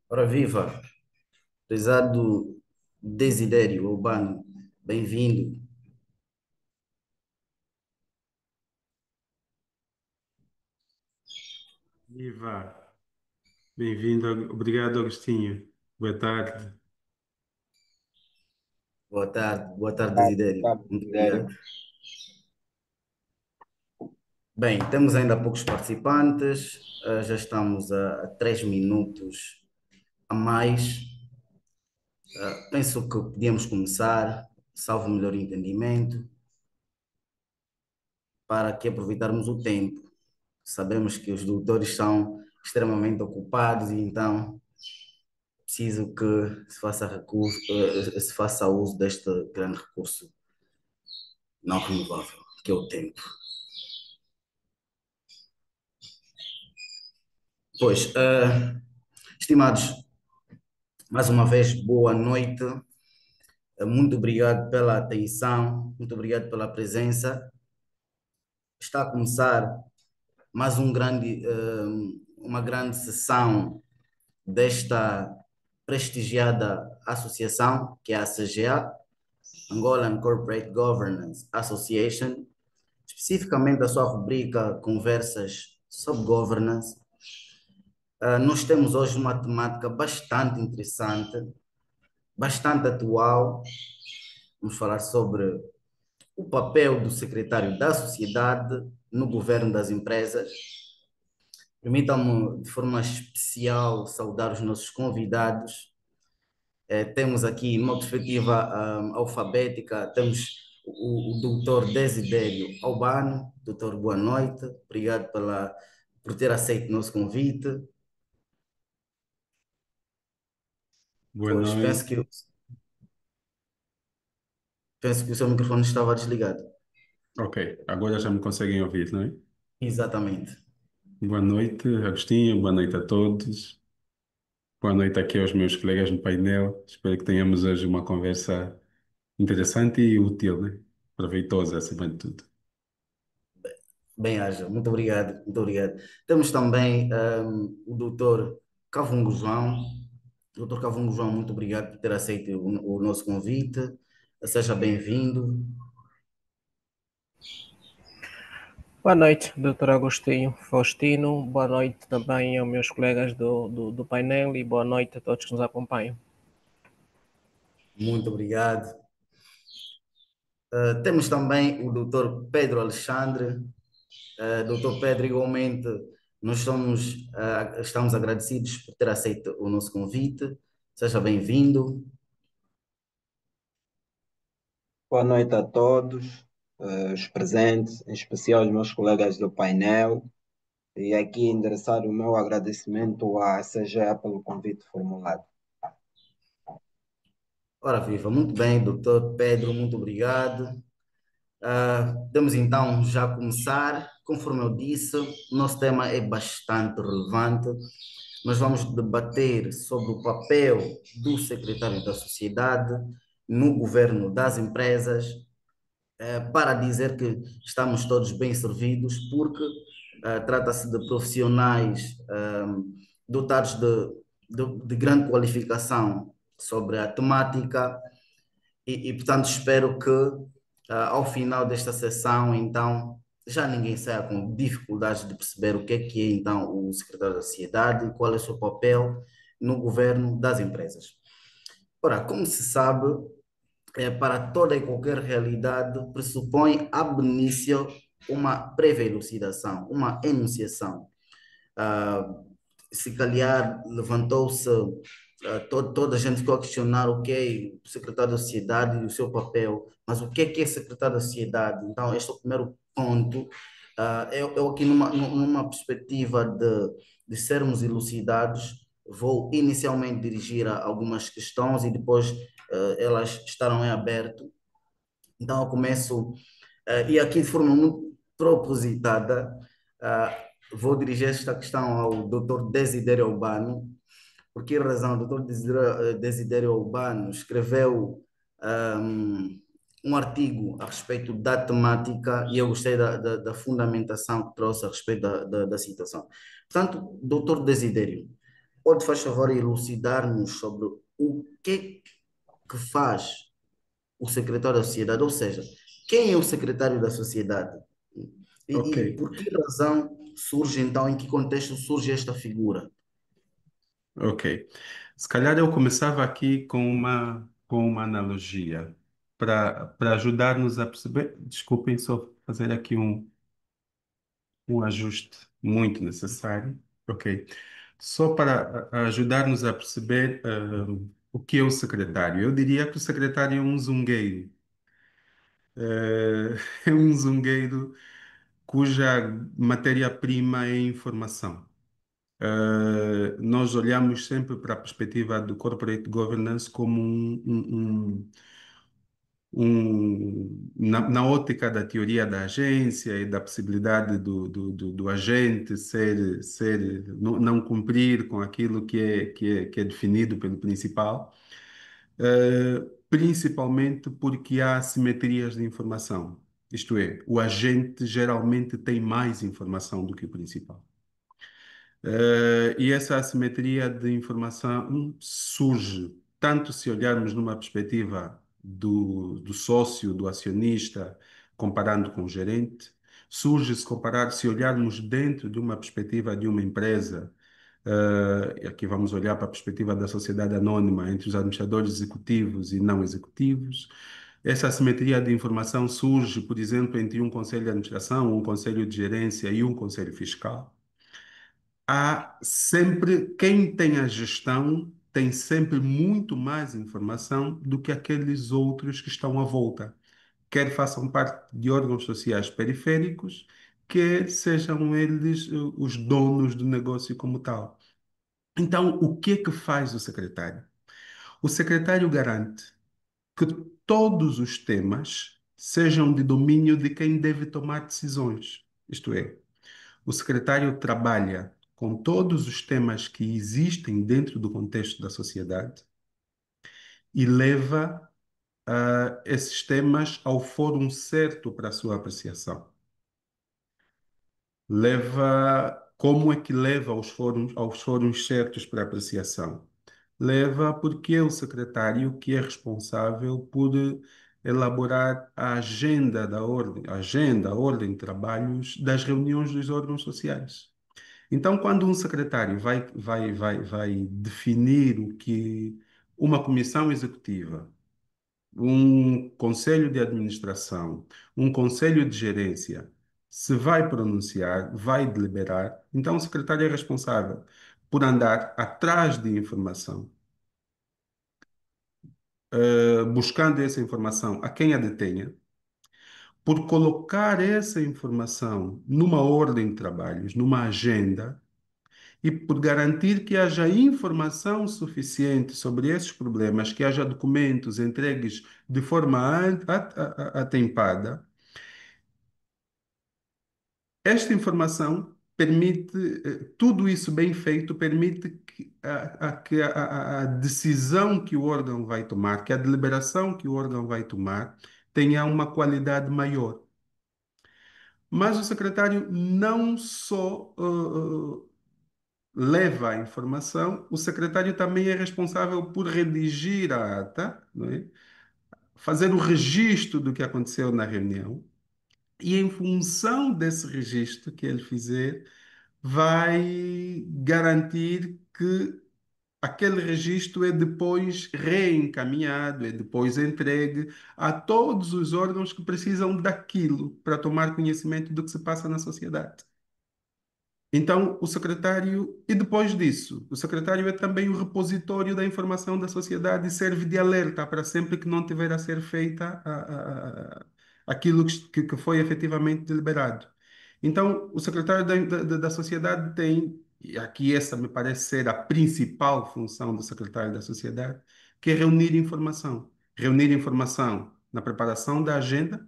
Ora viva, prezado Desidério Urbano, bem-vindo. Viva, bem-vindo. Obrigado, Agostinho. Boa tarde. Boa tarde, Tá, Desidério. Muito obrigado. Rogério. Bem, temos ainda poucos participantes, já estamos a 3 minutos a mais. Penso que podíamos começar, salvo o melhor entendimento, para que aproveitarmos o tempo. Sabemos que os doutores são extremamente ocupados e então preciso que se faça uso deste grande recurso não renovável, que é o tempo. Pois, estimados, mais uma vez, boa noite. Muito obrigado pela atenção, muito obrigado pela presença. Está a começar mais uma grande sessão desta prestigiada associação, que é a CGA, Angolan Corporate Governance Association, especificamente a sua rubrica Conversas sobre Governance. Nós temos hoje uma temática bastante interessante, bastante atual. Vamos falar sobre o papel do secretário da Sociedade no governo das empresas. Permitam-me, de forma especial, saudar os nossos convidados. Temos aqui, numa perspectiva alfabética, temos o doutor Desidério Albano. Doutor, boa noite. Obrigado por ter aceito o nosso convite. Boa Pois, noite. penso que o seu microfone estava desligado. Ok, agora já me conseguem ouvir, não é? Exatamente. Boa noite, Agostinho. Boa noite a todos. Boa noite aqui aos meus colegas no painel. Espero que tenhamos hoje uma conversa interessante e útil, né? Proveitosa, acima de tudo. Bem haja, muito obrigado, muito obrigado. Temos também o doutor Cavungo João. Doutor Cavungo João, muito obrigado por ter aceito o nosso convite. Seja bem-vindo. Boa noite, Dr. Agostinho Faustino. Boa noite também aos meus colegas do painel e boa noite a todos que nos acompanham. Muito obrigado. Temos também o doutor Pedro Alexandre. Doutor Pedro, igualmente, estamos agradecidos por ter aceito o nosso convite. Seja bem-vindo. Boa noite a todos, os presentes, em especial os meus colegas do painel, e aqui endereçar o meu agradecimento à CGA pelo convite formulado. Ora, viva, muito bem, doutor Pedro, muito obrigado. Vamos então já começar. Conforme eu disse, o nosso tema é bastante relevante. Nós vamos debater sobre o papel do secretário da Sociedade no governo das empresas, para dizer que estamos todos bem servidos, porque trata-se de profissionais dotados de grande qualificação sobre a temática portanto, espero que ao final desta sessão, então, já ninguém saia com dificuldades de perceber o que é então o secretário da Sociedade e qual é o seu papel no governo das empresas. Ora, como se sabe, para toda e qualquer realidade, pressupõe ab initio uma prévia elucidação, uma enunciação. Ah, Se calhar levantou-se, toda a gente ficou a questionar o que é o secretário da sociedade e o seu papel, mas o que é secretário da sociedade? Então, este é o primeiro ponto. Eu aqui numa perspectiva de sermos elucidados, vou inicialmente dirigir a algumas questões e depois elas estarão em aberto. Então, eu começo, e aqui de forma muito propositada, ah, vou dirigir esta questão ao Dr. Desidério Urbano. Por que razão? O Dr. Desidério Urbano escreveu um artigo a respeito da temática e eu gostei da fundamentação que trouxe a respeito da situação. Portanto, Dr. Desidério, pode, faz favor, elucidar-nos sobre o que faz o secretário da sociedade, ou seja, quem é o secretário da sociedade? Ok, E por que razão surge então, em que contexto surge esta figura? ok. Se calhar eu começava aqui com uma analogia para ajudar-nos a perceber. Desculpem só fazer aqui um ajuste muito necessário. Ok. Só para ajudar-nos a perceber o que é o secretário. Eu diria que o secretário é um zungueiro. É um zungueiro cuja matéria-prima é informação. Nós olhamos sempre para a perspectiva do corporate governance como na ótica da teoria da agência e da possibilidade do agente não cumprir com aquilo que é definido pelo principal, principalmente porque há assimetrias de informação. Isto é, o agente geralmente tem mais informação do que o principal. E essa assimetria de informação surge tanto se olharmos numa perspectiva do sócio, do acionista, comparando com o gerente, surge se olharmos dentro de uma perspectiva de uma empresa, e aqui vamos olhar para a perspectiva da sociedade anônima entre os administradores executivos e não executivos. Essa assimetria de informação surge, por exemplo, entre um conselho de administração, um conselho de gerência e um conselho fiscal. Há sempre, quem tem a gestão tem sempre muito mais informação do que aqueles outros que estão à volta, quer façam parte de órgãos sociais periféricos, quer sejam eles os donos do negócio como tal. Então, o que é que faz o secretário? O secretário garante que todos os temas sejam de domínio de quem deve tomar decisões. Isto é, o secretário trabalha com todos os temas que existem dentro do contexto da sociedade e leva esses temas ao fórum certo para a sua apreciação. Como é que leva aos fóruns certos para apreciação? Leva porque é o secretário que é responsável por elaborar a a ordem de trabalhos das reuniões dos órgãos sociais. Então, quando um secretário vai definir o que uma comissão executiva, um conselho de administração, um conselho de gerência se vai pronunciar, vai deliberar, então o secretário é responsável por andar atrás de informação, buscando essa informação a quem a detenha, por colocar essa informação numa ordem de trabalhos, numa agenda e por garantir que haja informação suficiente sobre esses problemas, que haja documentos entregues de forma atempada. Esta informação permite, tudo isso bem feito, permite que a decisão que o órgão vai tomar, que a deliberação que o órgão vai tomar, tenha uma qualidade maior. Mas o secretário não só leva a informação, o secretário também é responsável por redigir a ata, não é? Fazer o registro do que aconteceu na reunião, e em função desse registro que ele fizer, vai garantir que aquele registro é depois reencaminhado, é depois entregue a todos os órgãos que precisam daquilo para tomar conhecimento do que se passa na sociedade. Então, o secretário, e depois disso, o secretário é também o repositório da informação da sociedade e serve de alerta para sempre que não tiver a ser feita aquilo que foi efetivamente deliberado. Então, o secretário da sociedade tem, e aqui essa me parece ser a principal função do secretário da sociedade, que é reunir informação. Reunir informação na preparação da agenda,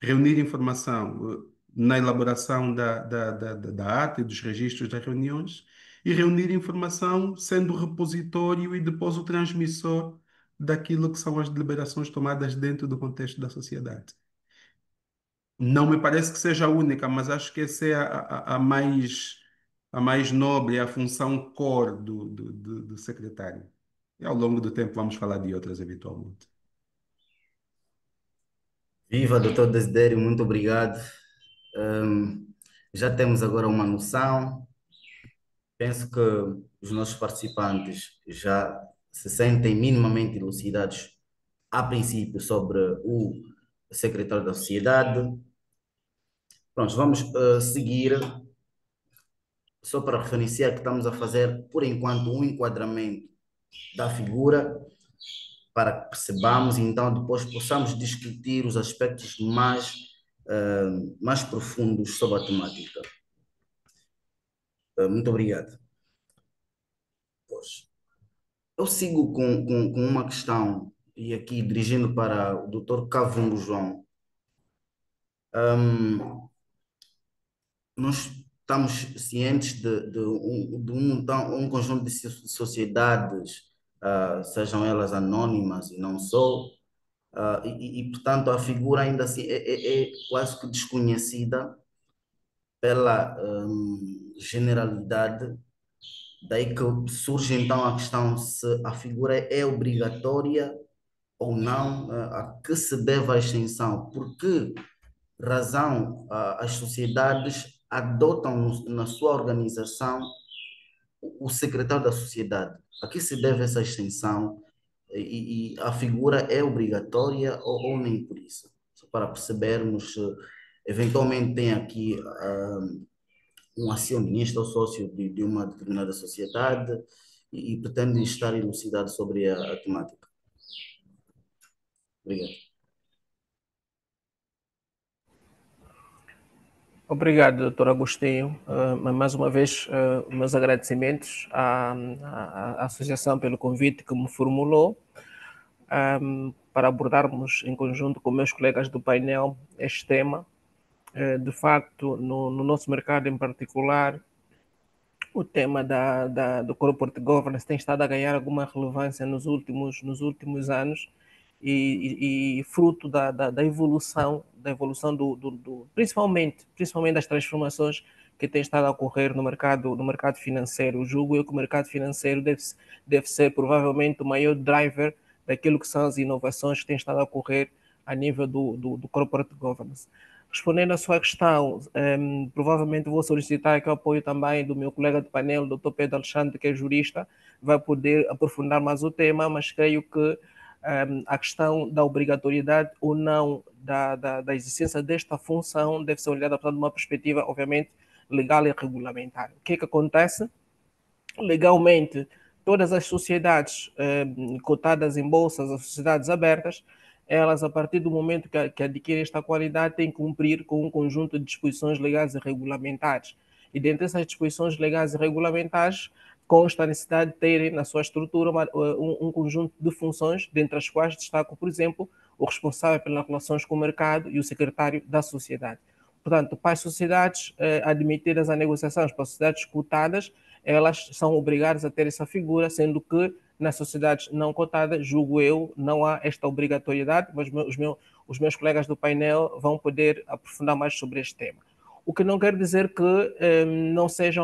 reunir informação na elaboração da ata e dos registros das reuniões e reunir informação sendo o repositório e depois o transmissor daquilo que são as deliberações tomadas dentro do contexto da sociedade. Não me parece que seja a única, mas acho que essa é a mais, a mais nobre, a função core do secretário. E ao longo do tempo vamos falar de outras eventualmente. Viva, doutor Desidério, muito obrigado. Hum, já temos agora uma noção. Penso que os nossos participantes já se sentem minimamente elucidados, a princípio, sobre o secretário da sociedade. Pronto, vamos seguir, só para referenciar que estamos a fazer, por enquanto, um enquadramento da figura, para que percebamos e então depois possamos discutir os aspectos mais profundos sobre a temática. Muito obrigado. Pois. Eu sigo com uma questão, e aqui dirigindo para o Dr. Cavungo João. Hum, nós estamos cientes de um conjunto de sociedades, sejam elas anônimas e não só, portanto, a figura ainda assim é quase que desconhecida pela generalidade. Daí que surge então a questão se a figura é obrigatória ou não, a que se deve a extinção, por que razão as sociedades adotam na sua organização o secretário da sociedade, a que se deve essa extinção e a figura é obrigatória ou nem por isso, só para percebermos se eventualmente tem aqui um acionista ou sócio de uma determinada sociedade e pretende estar elucidado sobre a temática. Obrigado. Obrigado, doutor Agostinho. Mais uma vez, meus agradecimentos à associação pelo convite que me formulou para abordarmos em conjunto com meus colegas do painel este tema. De facto, no nosso mercado em particular, o tema do corporate governance tem estado a ganhar alguma relevância nos últimos anos e fruto da evolução, principalmente das transformações que têm estado a ocorrer no mercado financeiro. Eu julgo que o mercado financeiro deve ser provavelmente o maior driver daquilo que são as inovações que têm estado a ocorrer a nível do corporate governance. Respondendo à sua questão, provavelmente vou solicitar aqui o apoio também do meu colega de painel, o Dr. Pedro Alexandre, que é jurista, vai poder aprofundar mais o tema, mas creio que a questão da obrigatoriedade ou não da existência desta função deve ser olhada de uma perspectiva, obviamente, legal e regulamentar. O que é que acontece? Legalmente, todas as sociedades cotadas em bolsas, as sociedades abertas, elas, a partir do momento que adquirem esta qualidade, têm que cumprir com um conjunto de disposições legais e regulamentares. E dentre essas disposições legais e regulamentares, consta a necessidade de terem na sua estrutura um conjunto de funções, dentre as quais destaco, por exemplo, o responsável pelas relações com o mercado e o secretário da sociedade. Portanto, para as sociedades admitidas à negociação, para as sociedades cotadas, elas são obrigadas a ter essa figura, sendo que nas sociedades não cotadas, julgo eu, não há esta obrigatoriedade, mas os meus colegas do painel vão poder aprofundar mais sobre este tema. O que não quer dizer que não seja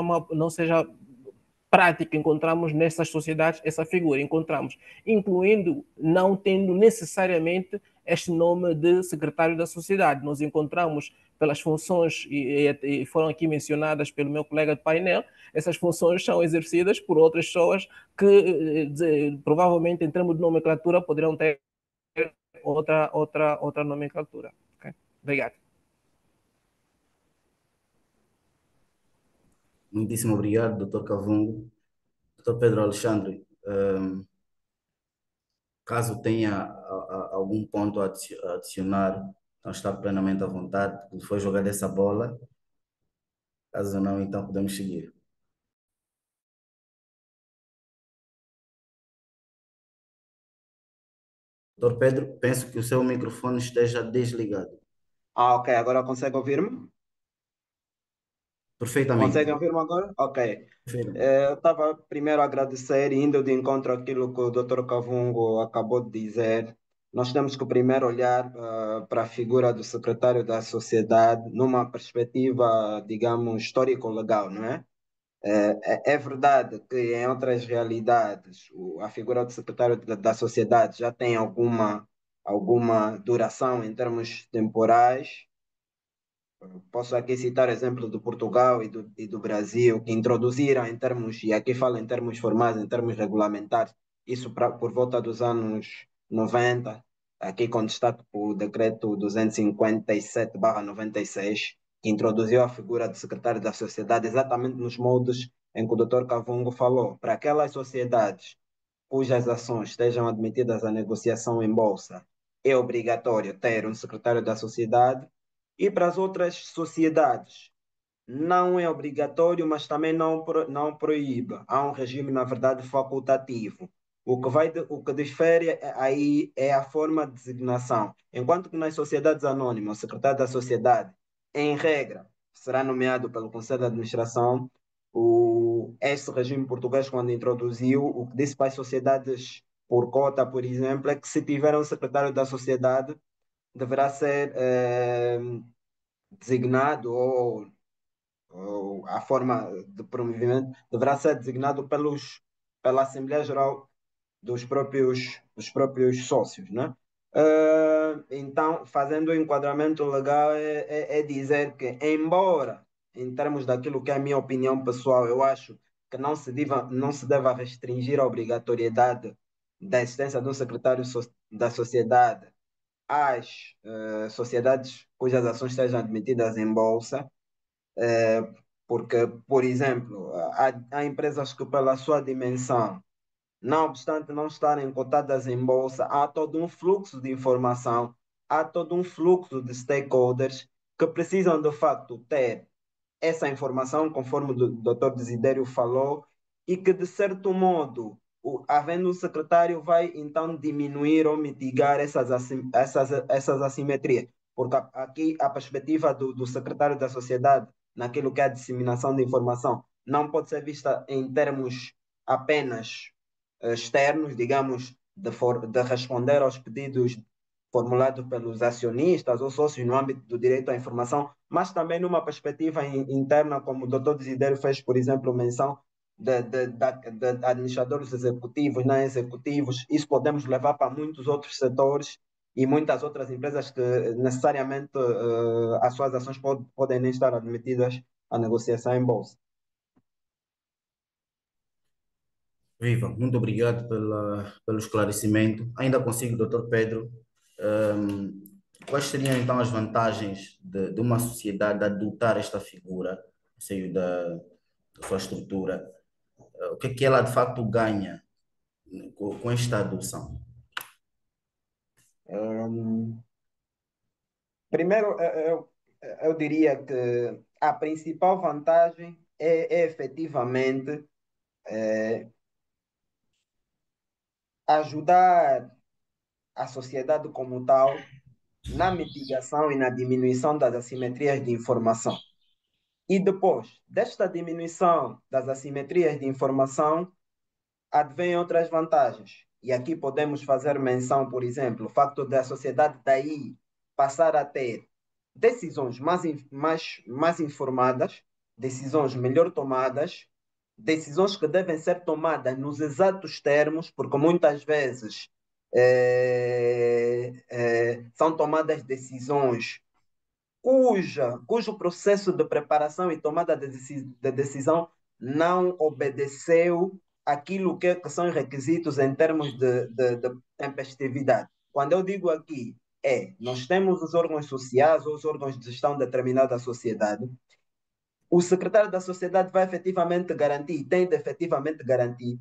prática encontramos nessas sociedades essa figura, encontramos, incluindo não tendo necessariamente este nome de secretário da sociedade. Nós encontramos pelas funções, e foram aqui mencionadas pelo meu colega de painel, essas funções são exercidas por outras pessoas que provavelmente em termos de nomenclatura poderão ter outra nomenclatura. Okay? Obrigado. Muitíssimo obrigado, doutor Cavungo. Doutor Pedro Alexandre, caso tenha algum ponto a adicionar, então está plenamente à vontade. Foi jogar essa bola. Caso não, então podemos seguir. Doutor Pedro, penso que o seu microfone esteja desligado. Ok, agora consegue ouvir-me? Perfeitamente. Conseguem ouvir-me agora? Ok. Perfeitamente. Eu estava primeiro a agradecer, indo de encontro àquilo que o Dr. Cavungo acabou de dizer. Nós temos que primeiro olhar para a figura do secretário da sociedade numa perspectiva, digamos, histórico-legal, não é? É verdade que em outras realidades a figura do secretário da sociedade já tem alguma duração em termos temporais. Posso aqui citar exemplos do Portugal e do Brasil, que introduziram em termos, e aqui falo em termos formais, em termos regulamentares, isso por volta dos anos 90, aqui com destaque o decreto 257/96, que introduziu a figura do secretário da sociedade exatamente nos moldes em que o Dr. Cavungo falou. Para aquelas sociedades cujas ações estejam admitidas à negociação em bolsa, é obrigatório ter um secretário da sociedade, e para as outras sociedades não é obrigatório, mas também não proíbe. Há um regime, na verdade, facultativo. O que difere aí é a forma de designação. Enquanto que nas sociedades anônimas, o secretário da sociedade, em regra, será nomeado pelo Conselho de Administração. Este regime português, quando introduziu, o que disse para as sociedades por cota, por exemplo, é que se tiver um secretário da sociedade, deverá ser designado, ou a forma de promovimento deverá ser designado pela Assembleia Geral dos próprios sócios, né? Então, fazendo o enquadramento legal, é dizer que, embora, em termos daquilo que é a minha opinião pessoal, eu acho que não se deva restringir a obrigatoriedade da existência de um secretário da sociedade às sociedades cujas ações sejam admitidas em bolsa, porque, por exemplo, há empresas que, pela sua dimensão, não obstante não estarem cotadas em bolsa, há todo um fluxo de informação, há todo um fluxo de stakeholders que precisam, de facto, ter essa informação, conforme o Dr. Desidério falou, e que, de certo modo, havendo um secretário, vai então diminuir ou mitigar essas assimetrias. Porque aqui a perspectiva do secretário da sociedade, naquilo que é a disseminação de informação, não pode ser vista em termos apenas externos, digamos, de responder aos pedidos formulados pelos acionistas ou sócios no âmbito do direito à informação, mas também numa perspectiva interna, como o Dr. Desidério fez, por exemplo, menção de administradores executivos, não executivos. Isso podemos levar para muitos outros setores e muitas outras empresas que necessariamente as suas ações podem nem estar admitidas à negociação em bolsa. Viva, muito obrigado pelo esclarecimento. Ainda consigo, Dr. Pedro, ehm, quais seriam então as vantagens de uma sociedade adotar esta figura no seio da sua estrutura? O que é que ela de facto ganha com esta adoção? Hum, Primeiro, eu diria que a principal vantagem é efetivamente ajudar a sociedade como tal na mitigação e na diminuição das assimetrias de informação. E depois desta diminuição das assimetrias de informação, advêm outras vantagens. E aqui podemos fazer menção, por exemplo, o facto da sociedade daí passar a ter decisões mais informadas, decisões melhor tomadas, decisões que devem ser tomadas nos exatos termos, porque muitas vezes são tomadas decisões cujo processo de preparação e tomada de decisão não obedeceu aquilo que são os requisitos em termos de tempestividade. Quando eu digo aqui, nós temos os órgãos sociais ou os órgãos de gestão de determinada sociedade, o secretário da sociedade vai efetivamente garantir, tem de efetivamente garantir,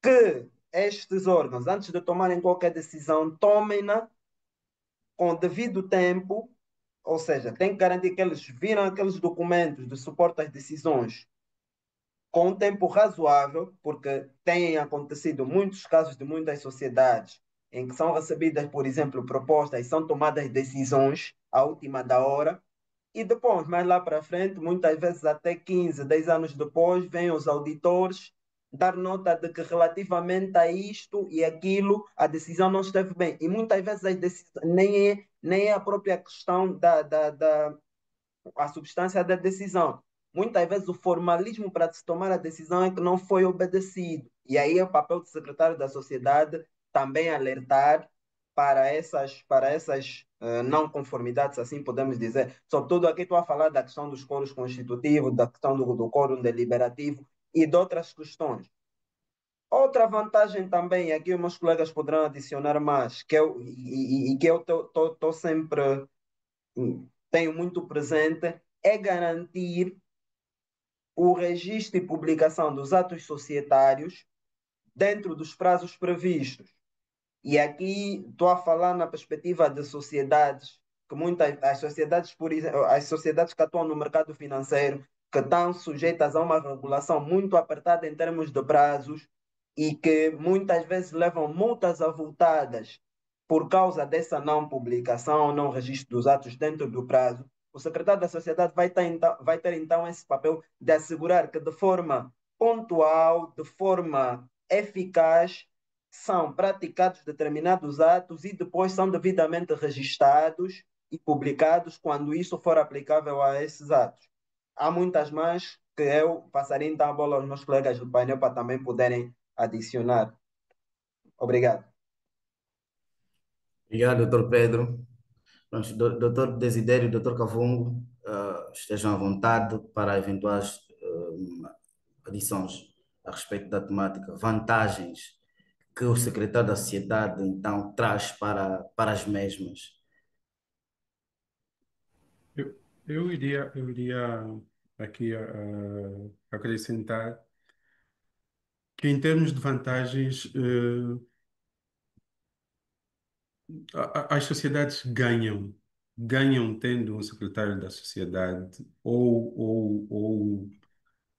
que estes órgãos, antes de tomarem qualquer decisão, tomem-na com o devido tempo, ou seja, tem que garantir que eles viram aqueles documentos de suporte às decisões com um tempo razoável, porque têm acontecido muitos casos de muitas sociedades em que são recebidas, por exemplo, propostas e são tomadas decisões à última da hora, e depois, mais lá para frente, muitas vezes até 15, 10 anos depois, vêm os auditores dar nota de que relativamente a isto e aquilo, a decisão não esteve bem. E muitas vezes nem é a própria questão a substância da decisão, muitas vezes o formalismo para se tomar a decisão é que não foi obedecido. E aí é o papel do secretário da sociedade também alertar para essas não conformidades, assim podemos dizer. Sobretudo aqui estou a falar da questão dos coros constitutivos, da questão do quórum deliberativo e de outras questões. Outra vantagem também, aqui os meus colegas poderão adicionar mais, que eu estou sempre, tenho muito presente, é garantir o registro e publicação dos atos societários dentro dos prazos previstos. E aqui estou a falar na perspectiva de sociedades, que muitas as sociedades, por exemplo, as sociedades que atuam no mercado financeiro, que estão sujeitas a uma regulação muito apertada em termos de prazos e que muitas vezes levam multas avultadas por causa dessa não publicação, não registro dos atos dentro do prazo. O secretário da sociedade vai ter então esse papel de assegurar que de forma pontual, de forma eficaz, são praticados determinados atos e depois são devidamente registados e publicados quando isso for aplicável a esses atos. Há muitas mais que eu passaria então a bola aos meus colegas do painel para também poderem adicionar. Obrigado. Obrigado, doutor Pedro. Pronto, doutor Desidério e doutor Cavungo, estejam à vontade para eventuais adições a respeito da temática, vantagens que o secretário da sociedade então traz para as mesmas. Eu iria aqui acrescentar que, em termos de vantagens, as sociedades ganham tendo um secretário da sociedade ou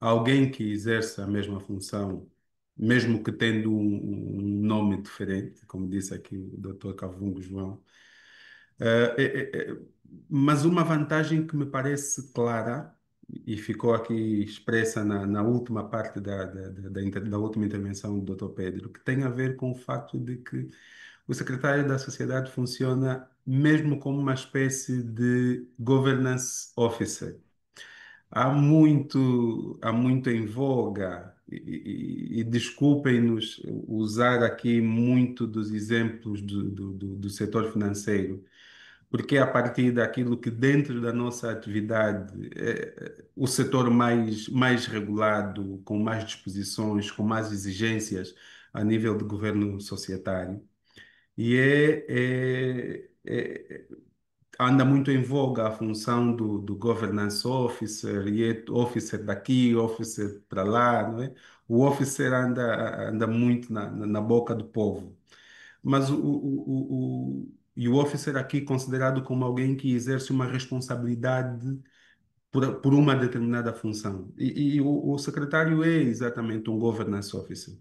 alguém que exerça a mesma função, mesmo que tendo um nome diferente, como disse aqui o Dr. Cavungo João. Eh, eh, eh, mas uma vantagem que me parece clara e ficou aqui expressa na última parte da última intervenção do Dr. Pedro, que tem a ver com o facto de que o secretário da sociedade funciona mesmo como uma espécie de governance officer. Há muito em voga, e desculpem-nos usar aqui muito dos exemplos do setor financeiro, porque é a partir daquilo que dentro da nossa atividade é o setor mais regulado, com mais disposições, com mais exigências a nível de governo societário. E anda muito em voga a função do governance officer, e é officer daqui, officer para lá, não é? O officer anda muito na boca do povo. Mas e o officer aqui considerado como alguém que exerce uma responsabilidade por uma determinada função. E o secretário é exatamente um governance officer.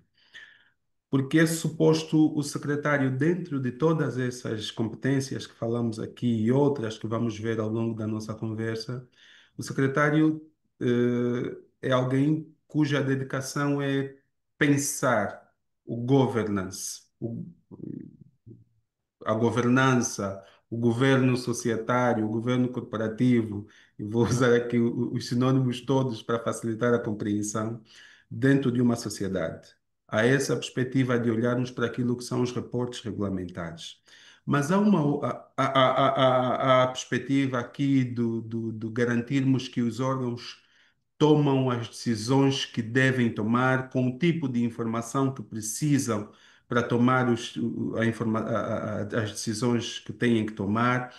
Porque é suposto o secretário, dentro de todas essas competências que falamos aqui e outras que vamos ver ao longo da nossa conversa, o secretário é alguém cuja dedicação é pensar o governance, a governança, o governo societário, o governo corporativo, e vou usar aqui os sinônimos todos para facilitar a compreensão, dentro de uma sociedade. Há essa perspectiva de olharmos para aquilo que são os reportes regulamentares. Mas há a perspectiva aqui do garantirmos que os órgãos tomam as decisões que devem tomar, com o tipo de informação que precisam para tomar as decisões que têm que tomar,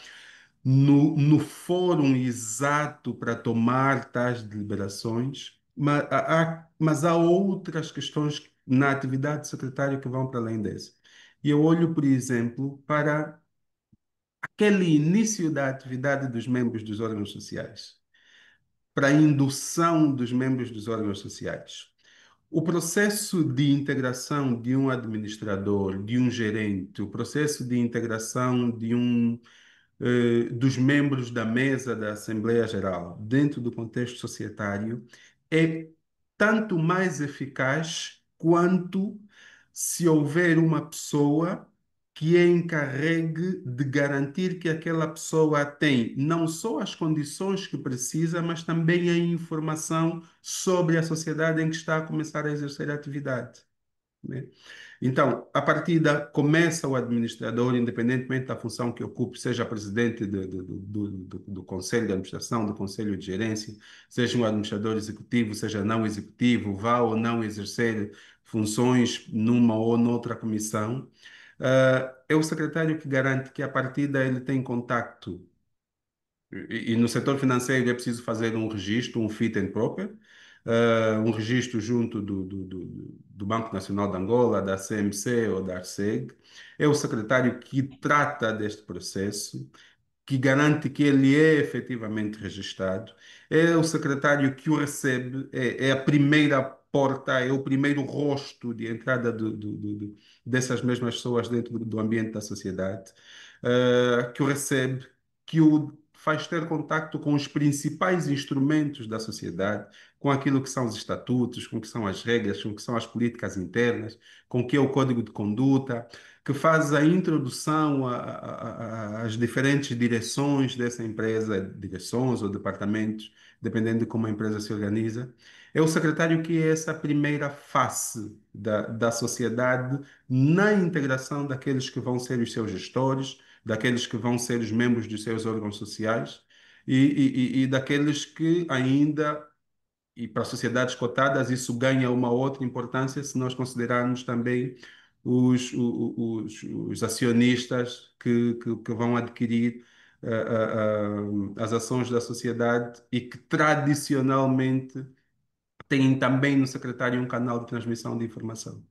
no fórum exato para tomar tais deliberações, mas há outras questões na atividade do secretário que vão para além dessa. E eu olho, por exemplo, para aquele início da atividade dos membros dos órgãos sociais, para a indução dos membros dos órgãos sociais. O processo de integração de um administrador, de um gerente, o processo de integração dos membros da mesa da Assembleia Geral dentro do contexto societário é tanto mais eficaz quanto se houver uma pessoa que é encarregue de garantir que aquela pessoa tem não só as condições que precisa, mas também a informação sobre a sociedade em que está a começar a exercer a atividade, né? Então, a partida começa o administrador, independentemente da função que ocupe, seja presidente do Conselho de Administração, do Conselho de Gerência, seja um administrador executivo, seja não executivo, vá ou não exercer funções numa ou noutra comissão. É o secretário que garante que a partida ele tem contacto e no setor financeiro é preciso fazer um registro, um fit and proper, um registro junto do Banco Nacional de Angola, da CMC ou da ARCEG. É o secretário que trata deste processo, que garante que ele é efetivamente registado. É o secretário que o recebe, é a primeira porta, é o primeiro rosto de entrada dessas mesmas pessoas dentro do ambiente da sociedade, que o recebe, que o faz ter contacto com os principais instrumentos da sociedade, com aquilo que são os estatutos, com o que são as regras, com o que são as políticas internas, com o que é o código de conduta, que faz a introdução às diferentes direções dessa empresa, direções ou departamentos, dependendo de como a empresa se organiza. É o secretário que é essa primeira face da sociedade na integração daqueles que vão ser os seus gestores, daqueles que vão ser os membros dos seus órgãos sociais e daqueles que ainda e para sociedades cotadas, isso ganha uma outra importância se nós considerarmos também os acionistas que vão adquirir as ações da sociedade e que tradicionalmente têm também no secretário um canal de transmissão de informação.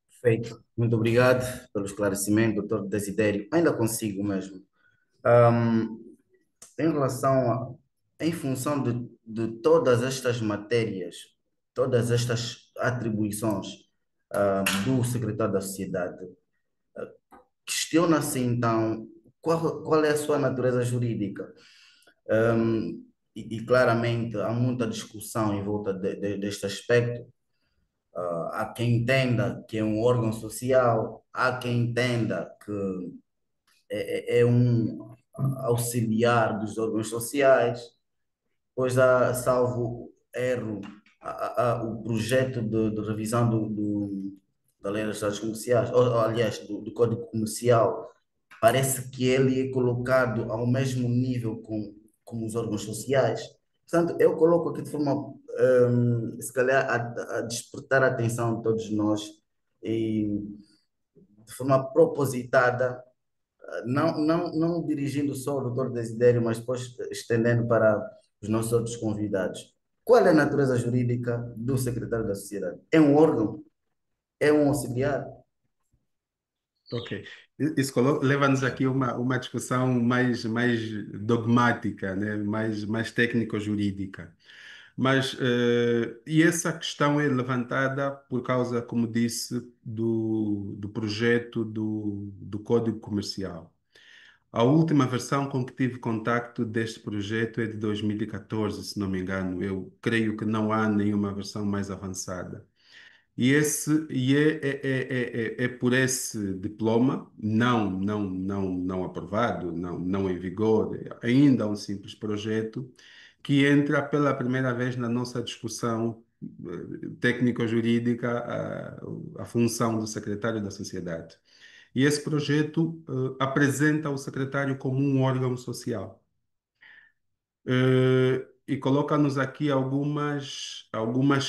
Perfeito. Muito obrigado pelo esclarecimento, doutor Desidério. Ainda consigo mesmo. Ahm, em relação em função de todas estas matérias, todas estas atribuições, do secretário da Sociedade, questiona-se então qual é a sua natureza jurídica. E claramente há muita discussão em volta deste aspecto. Há quem entenda que é um órgão social, há quem entenda que é um auxiliar dos órgãos sociais, pois há, salvo erro, o projeto de revisão da Lei das Estados Comerciais, ou, aliás, do Código Comercial, parece que ele é colocado ao mesmo nível com os órgãos sociais. Portanto, eu coloco aqui de forma, se calhar, a despertar a atenção de todos nós e de forma propositada, não dirigindo só ao doutor Desidério, mas depois estendendo para os nossos outros convidados. Qual é a natureza jurídica do secretário da Sociedade? É um órgão? É um auxiliar? Ok. Isso leva-nos aqui a uma discussão mais dogmática, né? Mais técnico-jurídica. Mas, e essa questão é levantada por causa, como disse, do projeto do Código Comercial. A última versão com que tive contacto deste projeto é de 2014, se não me engano. Eu creio que não há nenhuma versão mais avançada. É por esse diploma, não aprovado, não em vigor, ainda um simples projeto, que entra pela primeira vez na nossa discussão técnico-jurídica a função do secretário da Sociedade. E esse projeto apresenta o secretário como um órgão social. E coloca-nos aqui algumas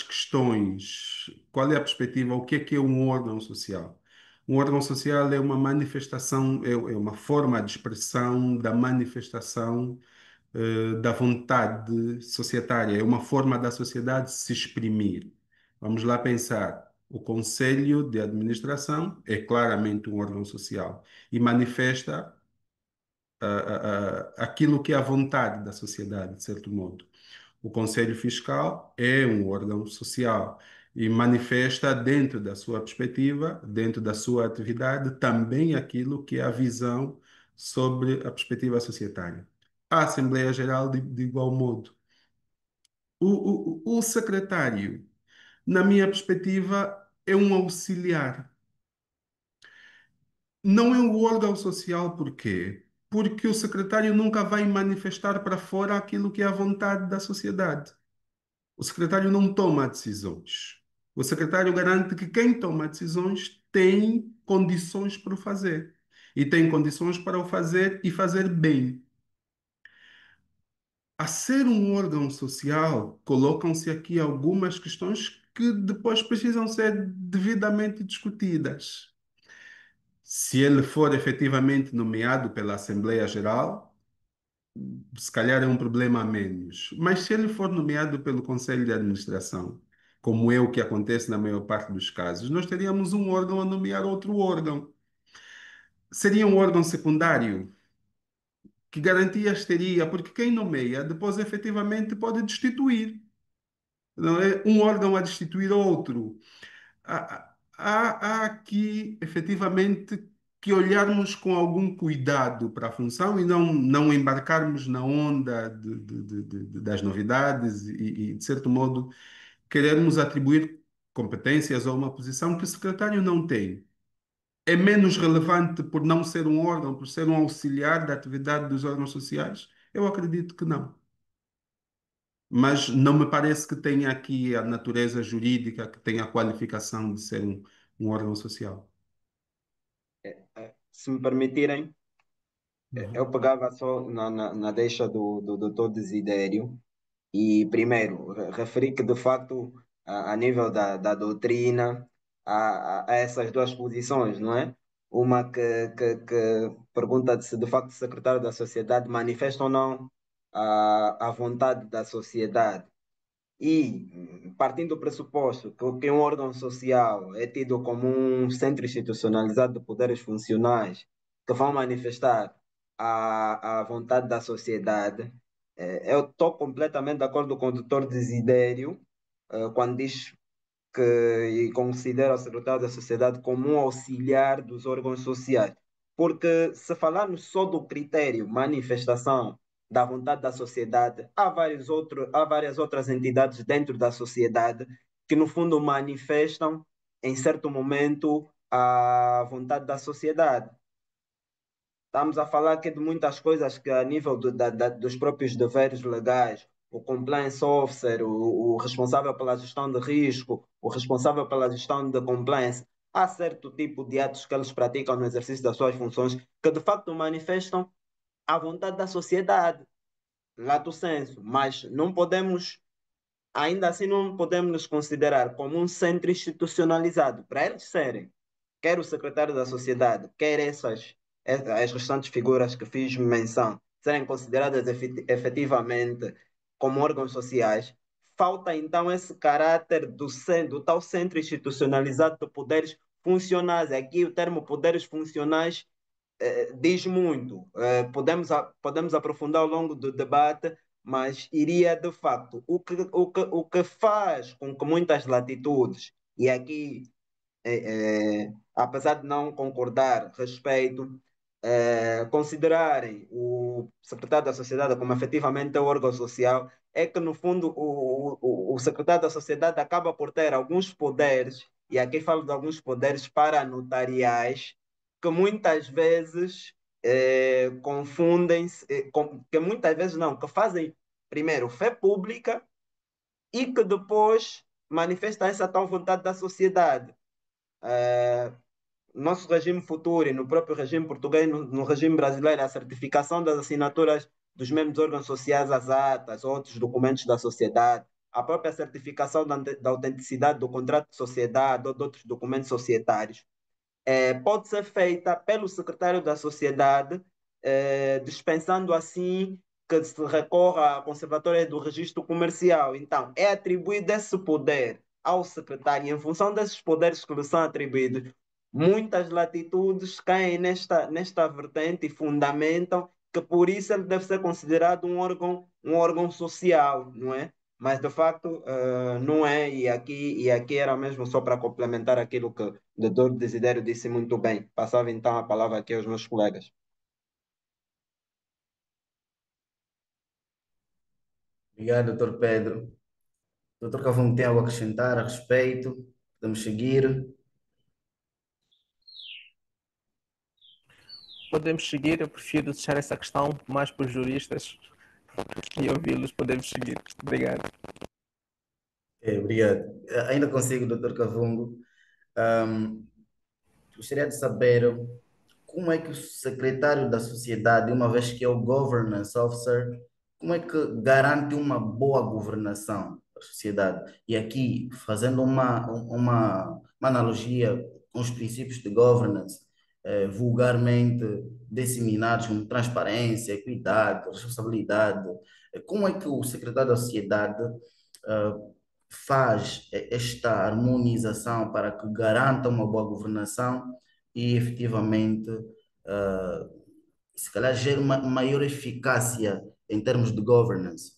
questões. Qual é a perspectiva? O que é um órgão social? Um órgão social é uma manifestação, é uma forma de expressão da manifestação da vontade societária, é uma forma da sociedade se exprimir. Vamos lá pensar. O Conselho de Administração é claramente um órgão social e manifesta aquilo que é a vontade da sociedade, de certo modo. O Conselho Fiscal é um órgão social e manifesta, dentro da sua perspectiva, dentro da sua atividade, também aquilo que é a visão sobre a perspectiva societária. A Assembleia Geral, de igual modo. O secretário, na minha perspectiva, é um auxiliar. Não é o órgão social, por quê? Porque o secretário nunca vai manifestar para fora aquilo que é a vontade da sociedade. O secretário não toma decisões. O secretário garante que quem toma decisões tem condições para o fazer. E tem condições para o fazer e fazer bem. A ser um órgão social, colocam-se aqui algumas questões que depois precisam ser devidamente discutidas. Se ele for efetivamente nomeado pela Assembleia Geral, se calhar é um problema a menos. Mas se ele for nomeado pelo Conselho de Administração, como é o que acontece na maior parte dos casos, nós teríamos um órgão a nomear outro órgão. Seria um órgão secundário. Que garantias teria? Porque quem nomeia depois efetivamente pode destituir. Não é um órgão a destituir outro. Há aqui, efetivamente, que olharmos com algum cuidado para a função e não embarcarmos na onda das novidades de certo modo, querermos atribuir competências a uma posição que o secretário não tem. É menos relevante por não ser um órgão, por ser um auxiliar da atividade dos órgãos sociais? Eu acredito que não. Mas não me parece que tenha aqui a natureza jurídica, que tenha a qualificação de ser um órgão social. Se me permitirem, Uhum. eu pegava só na deixa do doutor Desidério. E, primeiro, referi que, de facto, a nível da doutrina, há essas duas posições, não é? Uma que pergunta se, de facto, o secretário da sociedade manifesta ou não a vontade da sociedade. E, partindo do pressuposto que um órgão social é tido como um centro institucionalizado de poderes funcionais que vão manifestar a vontade da sociedade, eu estou completamente de acordo com o doutor Desidério, quando diz que e considera o secretário da sociedade como um auxiliar dos órgãos sociais. Porque se falarmos só do critério manifestação da vontade da sociedade, há várias outras entidades dentro da sociedade que, no fundo, manifestam, em certo momento, a vontade da sociedade. Estamos a falar aqui de muitas coisas que, a nível dos próprios deveres legais, o compliance officer, o responsável pela gestão de risco, o responsável pela gestão de compliance, há certo tipo de atos que eles praticam no exercício das suas funções que, de facto, manifestam a vontade da sociedade, lato sensu, mas não podemos, ainda assim, não podemos nos considerar como um centro institucionalizado para eles serem quer o secretário da sociedade, quer as restantes figuras que fiz menção, serem consideradas efetivamente como órgãos sociais, falta então esse caráter do tal centro institucionalizado de poderes funcionais. Aqui o termo poderes funcionais diz muito. Podemos aprofundar ao longo do debate, mas iria de facto o que faz com que muitas latitudes, e aqui apesar de não concordar, respeito, considerarem o secretário da sociedade como efetivamente o órgão social, é que, no fundo, o secretário da sociedade acaba por ter alguns poderes, e aqui falo de alguns poderes paranotariais, que muitas vezes confundem-se, que muitas vezes não, que fazem, primeiro, fé pública e que depois manifestam essa tal vontade da sociedade. Nosso regime futuro e no próprio regime português, no regime brasileiro, a certificação das assinaturas dos membros dos órgãos sociais, as atas, outros documentos da sociedade, a própria certificação da autenticidade do contrato de sociedade ou de outros documentos societários, pode ser feita pelo secretário da sociedade, dispensando assim que se recorra à Conservatória do Registro Comercial. Então, é atribuído esse poder ao secretário, e em função desses poderes que lhe são atribuídos, muitas latitudes caem nesta vertente e fundamentam que por isso ele deve ser considerado um órgão social, não é? Mas de facto não é, e aqui era mesmo só para complementar aquilo que o doutor Desidério disse muito bem. Passava então a palavra aqui aos meus colegas. Obrigado, doutor Pedro. Doutor Cavão, tem algo a acrescentar a respeito? Podemos seguir. Podemos seguir, eu prefiro deixar essa questão mais para os juristas e ouvi-los. Podemos seguir. Obrigado. Obrigado. Ainda consigo, Dr. Cavungo. Ahm, Gostaria de saber como é que o secretário da sociedade, uma vez que é o governance officer, como é que garante uma boa governação da sociedade? E aqui, fazendo uma analogia com os princípios de governance, vulgarmente disseminados como transparência, equidade, responsabilidade, como é que o secretário da sociedade eh, faz esta harmonização para que garanta uma boa governação e efetivamente, ah, se calhar, gere uma maior eficácia em termos de governance?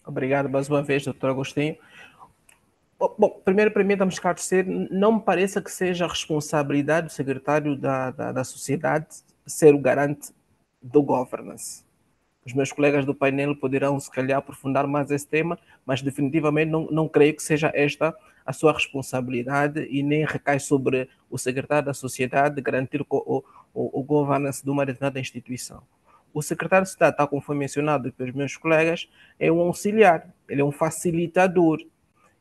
Obrigado mais uma vez, Dr. Agostinho. Bom, primeiro, para mim, vamos esclarecer, não me parece que seja a responsabilidade do secretário da sociedade ser o garante do governance. Os meus colegas do painel poderão, se calhar, aprofundar mais esse tema, mas definitivamente não creio que seja esta a sua responsabilidade e nem recai sobre o secretário da sociedade garantir o governance de uma determinada instituição. O secretário de Estado, tal como foi mencionado pelos meus colegas, é um auxiliar, ele é um facilitador.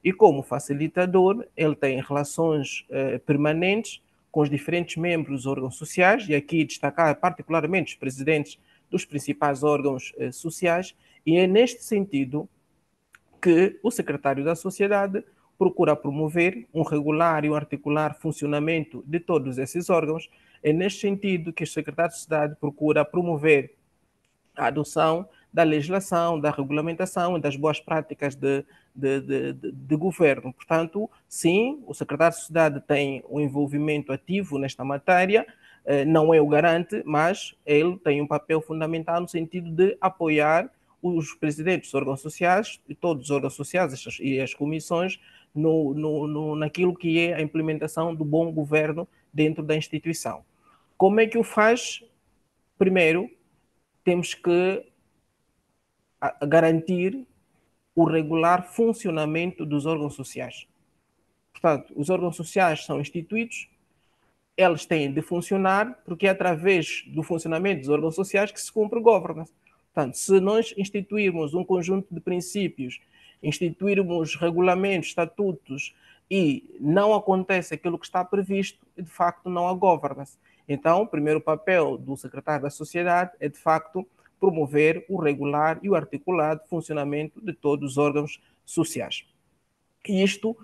E como facilitador, ele tem relações permanentes com os diferentes membros dos órgãos sociais, e aqui destacar particularmente os presidentes dos principais órgãos sociais, e é neste sentido que o secretário da sociedade procura promover um regular e um articular funcionamento de todos esses órgãos. É neste sentido que o secretário da sociedade procura promover a adoção da legislação, da regulamentação e das boas práticas de governo. Portanto, sim, o secretário de sociedade tem um envolvimento ativo nesta matéria, não é o garante, mas ele tem um papel fundamental no sentido de apoiar os presidentes dos órgãos sociais e todos os órgãos sociais e as comissões naquilo que é a implementação do bom governo dentro da instituição. Como é que o faz? Primeiro, temos que garantir o regular funcionamento dos órgãos sociais. Portanto, os órgãos sociais são instituídos, eles têm de funcionar, porque é através do funcionamento dos órgãos sociais que se cumpre o governance. Portanto, se nós instituirmos um conjunto de princípios, instituirmos regulamentos, estatutos, e não acontece aquilo que está previsto, de facto não há governance. Então, o primeiro papel do secretário da sociedade é, de facto, promover o regular e o articulado funcionamento de todos os órgãos sociais. E isto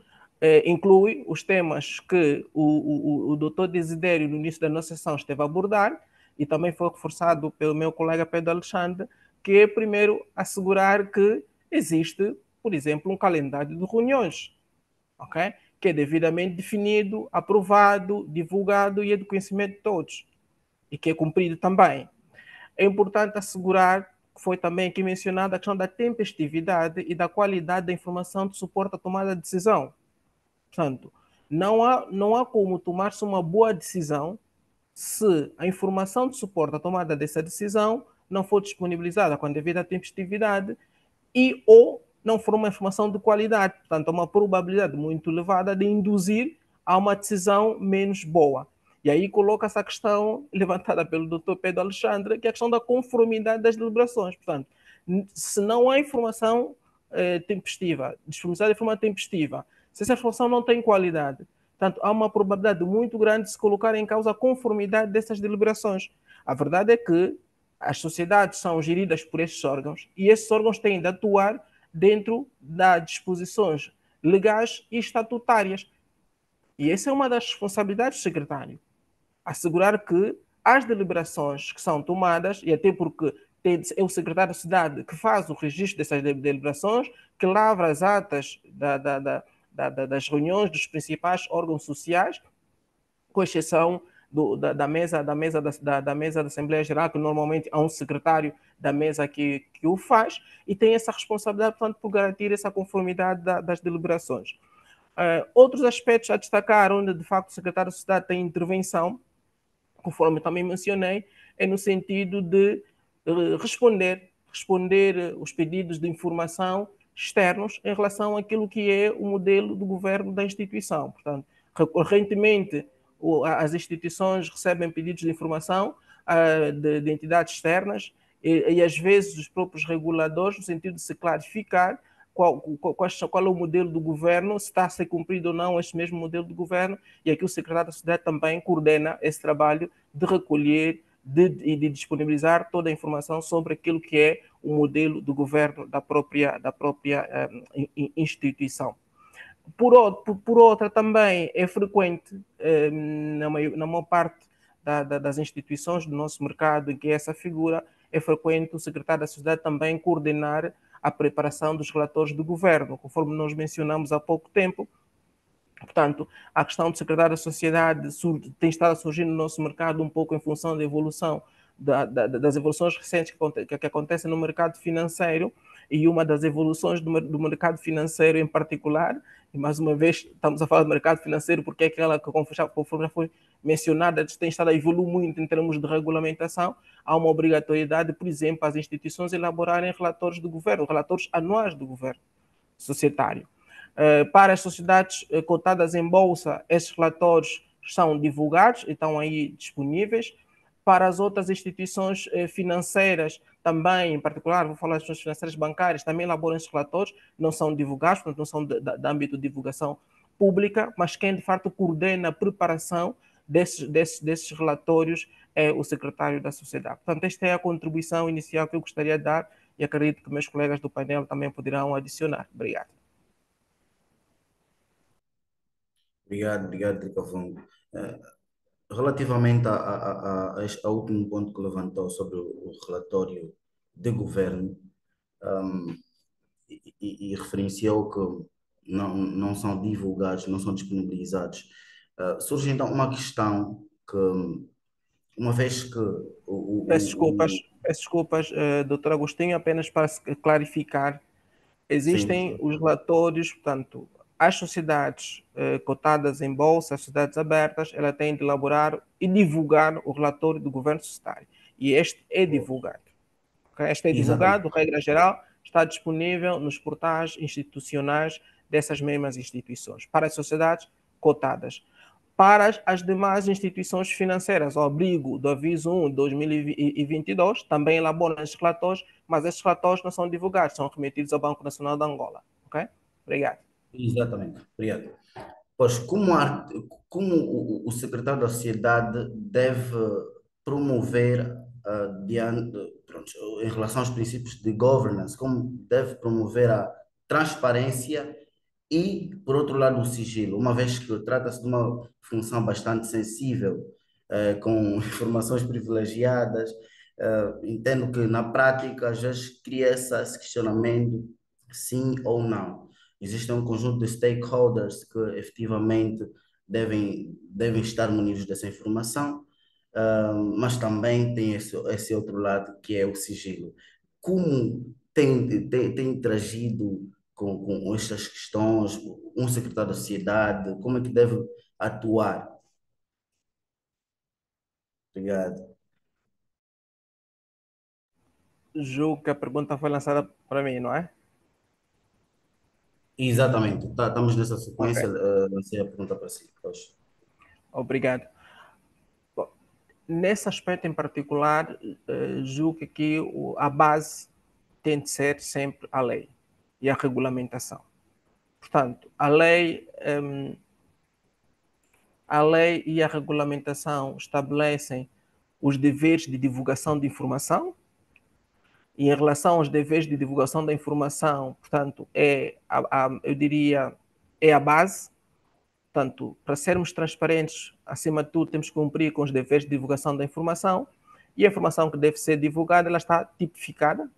inclui os temas que o doutor Desidério, no início da nossa sessão, esteve a abordar, e também foi reforçado pelo meu colega Pedro Alexandre, que é, primeiro, assegurar que existe, por exemplo, um calendário de reuniões, okay? Que é devidamente definido, aprovado, divulgado e é do conhecimento de todos, e que é cumprido também. É importante assegurar, que foi também aqui mencionada, a questão da tempestividade e da qualidade da informação de suporte à tomada de decisão. Portanto, não há como tomar-se uma boa decisão se a informação de suporte à tomada dessa decisão não for disponibilizada com a devida tempestividade e ou não for uma informação de qualidade. Portanto, há uma probabilidade muito elevada de induzir a uma decisão menos boa. E aí coloca essa questão levantada pelo Dr. Pedro Alexandre, que é a questão da conformidade das deliberações. Portanto, se não há informação tempestiva, disponibilizada de forma tempestiva, se essa informação não tem qualidade, portanto, há uma probabilidade muito grande de se colocar em causa a conformidade dessas deliberações. A verdade é que as sociedades são geridas por esses órgãos e esses órgãos têm de atuar dentro das disposições legais e estatutárias. E essa é uma das responsabilidades do secretário. Assegurar que as deliberações que são tomadas, e até porque é o secretário da cidade que faz o registro dessas deliberações, que lavra as atas das reuniões dos principais órgãos sociais, com exceção da mesa da Assembleia Geral, que normalmente há um secretário da mesa que o faz, e tem essa responsabilidade, portanto, por garantir essa conformidade das deliberações. Outros aspectos a destacar, onde de facto o secretário da cidade tem intervenção, conforme também mencionei, é no sentido de responder os pedidos de informação externos em relação àquilo que é o modelo do governo da instituição. Portanto, recorrentemente, as instituições recebem pedidos de informação de entidades externas e às vezes os próprios reguladores, no sentido de se clarificar qual é o modelo do governo, se está a ser cumprido ou não esse mesmo modelo do governo, e aqui o secretário da Sociedade também coordena esse trabalho de recolher e de disponibilizar toda a informação sobre aquilo que é o modelo do governo da própria instituição. Por outra, também é frequente, na maior parte das instituições do nosso mercado, em que essa figura, é frequente o secretário da Sociedade também coordenar a preparação dos relatórios do governo, conforme nós mencionamos há pouco tempo. Portanto, a questão do secretário da Sociedade tem estado a surgir no nosso mercado um pouco em função da evolução, das evoluções recentes que acontecem no mercado financeiro, e uma das evoluções do mercado financeiro em particular, e mais uma vez estamos a falar do mercado financeiro porque é aquela que, conforme já foi mencionada, tem estado a evoluir muito em termos de regulamentação. Há uma obrigatoriedade, por exemplo, as instituições elaborarem relatórios do governo, relatórios anuais do governo societário. Para as sociedades cotadas em bolsa, esses relatórios são divulgados e estão aí disponíveis. Para as outras instituições financeiras, também, em particular, vou falar das instituições financeiras bancárias, também elaboram esses relatórios, não são divulgados, portanto, não são de âmbito de divulgação pública, mas quem, de fato, coordena a preparação desses relatórios é o secretário da Sociedade. Portanto, esta é a contribuição inicial que eu gostaria de dar e acredito que meus colegas do painel também poderão adicionar. Obrigado. Obrigado, Tricafon. Relativamente a este último ponto que levantou sobre o relatório de governo, e referenciou que não são divulgados, não são disponibilizados, surge então uma questão que, uma vez que Peço desculpas, doutor Agostinho, apenas para clarificar, existem sim, os relatórios, portanto, as sociedades cotadas em bolsa, as sociedades abertas, ela têm de elaborar e divulgar o relatório do governo societário. E este é divulgado. Okay? Este é divulgado, exatamente, regra geral, está disponível nos portais institucionais dessas mesmas instituições, para as sociedades cotadas. Para as demais instituições financeiras, ao abrigo do aviso 1 de 2022, também elaboram esses relatórios, mas esses relatórios não são divulgados, são remetidos ao Banco Nacional de Angola. Ok? Obrigado. exatamente, obrigado. Pois, como o secretário da Sociedade deve promover, pronto, em relação aos princípios de governance, como deve promover a transparência e, por outro lado, o sigilo, uma vez que trata-se de uma função bastante sensível, com informações privilegiadas, entendo que na prática às vezes cria esse questionamento, sim ou não. Existe um conjunto de stakeholders que efetivamente devem estar munidos dessa informação, mas também tem esse outro lado que é o sigilo. Como tem interagido com estas questões, um secretário da sociedade, como é que deve atuar? Obrigado. Julgo que a pergunta foi lançada para mim, não é? Exatamente, estamos nessa Ok, sequência, lancei a pergunta para si. Pois. obrigado. Bom, nesse aspecto em particular, julgo que aqui a base tem de ser sempre a lei e a regulamentação. Portanto, a lei e a regulamentação estabelecem os deveres de divulgação de informação, e em relação aos deveres de divulgação da informação, portanto, eu diria, é a base. Portanto, para sermos transparentes, acima de tudo, temos que cumprir com os deveres de divulgação da informação, e a informação que deve ser divulgada, ela está tipificada,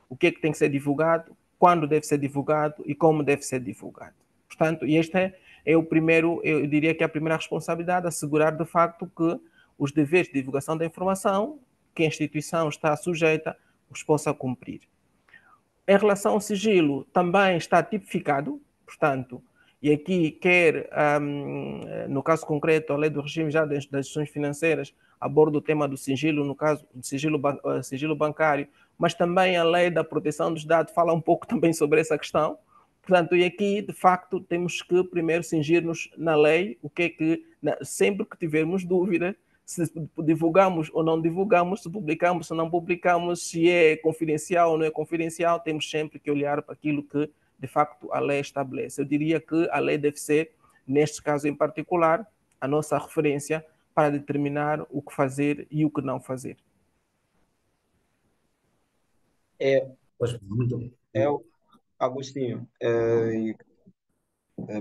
o que é que tem que ser divulgado, quando deve ser divulgado e como deve ser divulgado. Portanto, e este é o primeiro, eu diria que é a primeira responsabilidade, assegurar de facto que os deveres de divulgação da informação que a instituição está sujeita os possa cumprir. Em relação ao sigilo, também está tipificado, portanto, e aqui quer, no caso concreto, a lei do regime já das instituições financeiras, aborda o tema do sigilo, no caso, do sigilo bancário, mas também a lei da proteção dos dados fala um pouco também sobre essa questão. Portanto, e aqui, de facto, temos que primeiro cingir-nos na lei, o que é que, sempre que tivermos dúvida, se divulgamos ou não divulgamos, se publicamos ou não publicamos, se é confidencial ou não é confidencial, temos sempre que olhar para aquilo que, de facto, a lei estabelece. Eu diria que a lei deve ser, neste caso em particular, a nossa referência para determinar o que fazer e o que não fazer. É, Pois, muito. eu, Agostinho,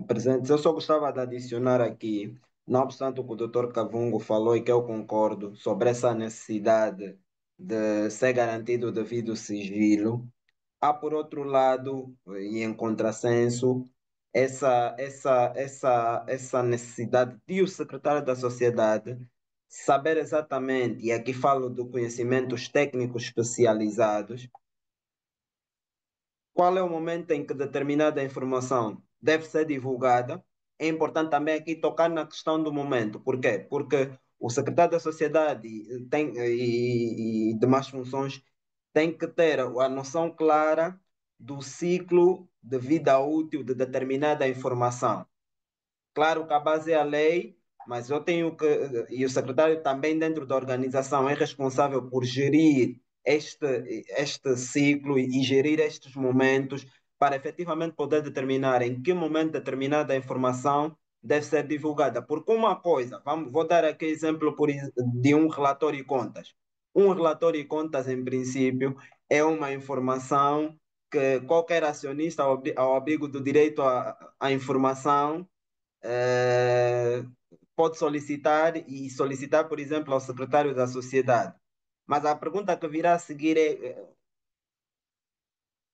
presentes, eu só gostava de adicionar aqui, não obstante o que o doutor Cavungo falou e que eu concordo sobre essa necessidade de ser garantido o devido sigilo. Há, por outro lado, e em contrassenso, essa necessidade de o secretário da sociedade saber exatamente, e aqui falo de conhecimentos técnicos especializados, qual é o momento em que determinada informação deve ser divulgada. É importante também aqui tocar na questão do momento. Por quê? Porque o secretário da sociedade e demais funções tem que ter a noção clara do ciclo de vida útil de determinada informação. Claro que a base é a lei, mas eu tenho que, e o secretário também dentro da organização é responsável por gerir este ciclo e gerir estes momentos para efetivamente poder determinar em que momento determinada informação deve ser divulgada. Porque uma coisa, vou dar aqui exemplo de um relatório de contas. Um relatório de contas, em princípio, é uma informação que qualquer acionista, ao abrigo do direito à informação, eh, pode solicitar e solicitar, por exemplo, ao secretário da sociedade. Mas a pergunta que virá a seguir é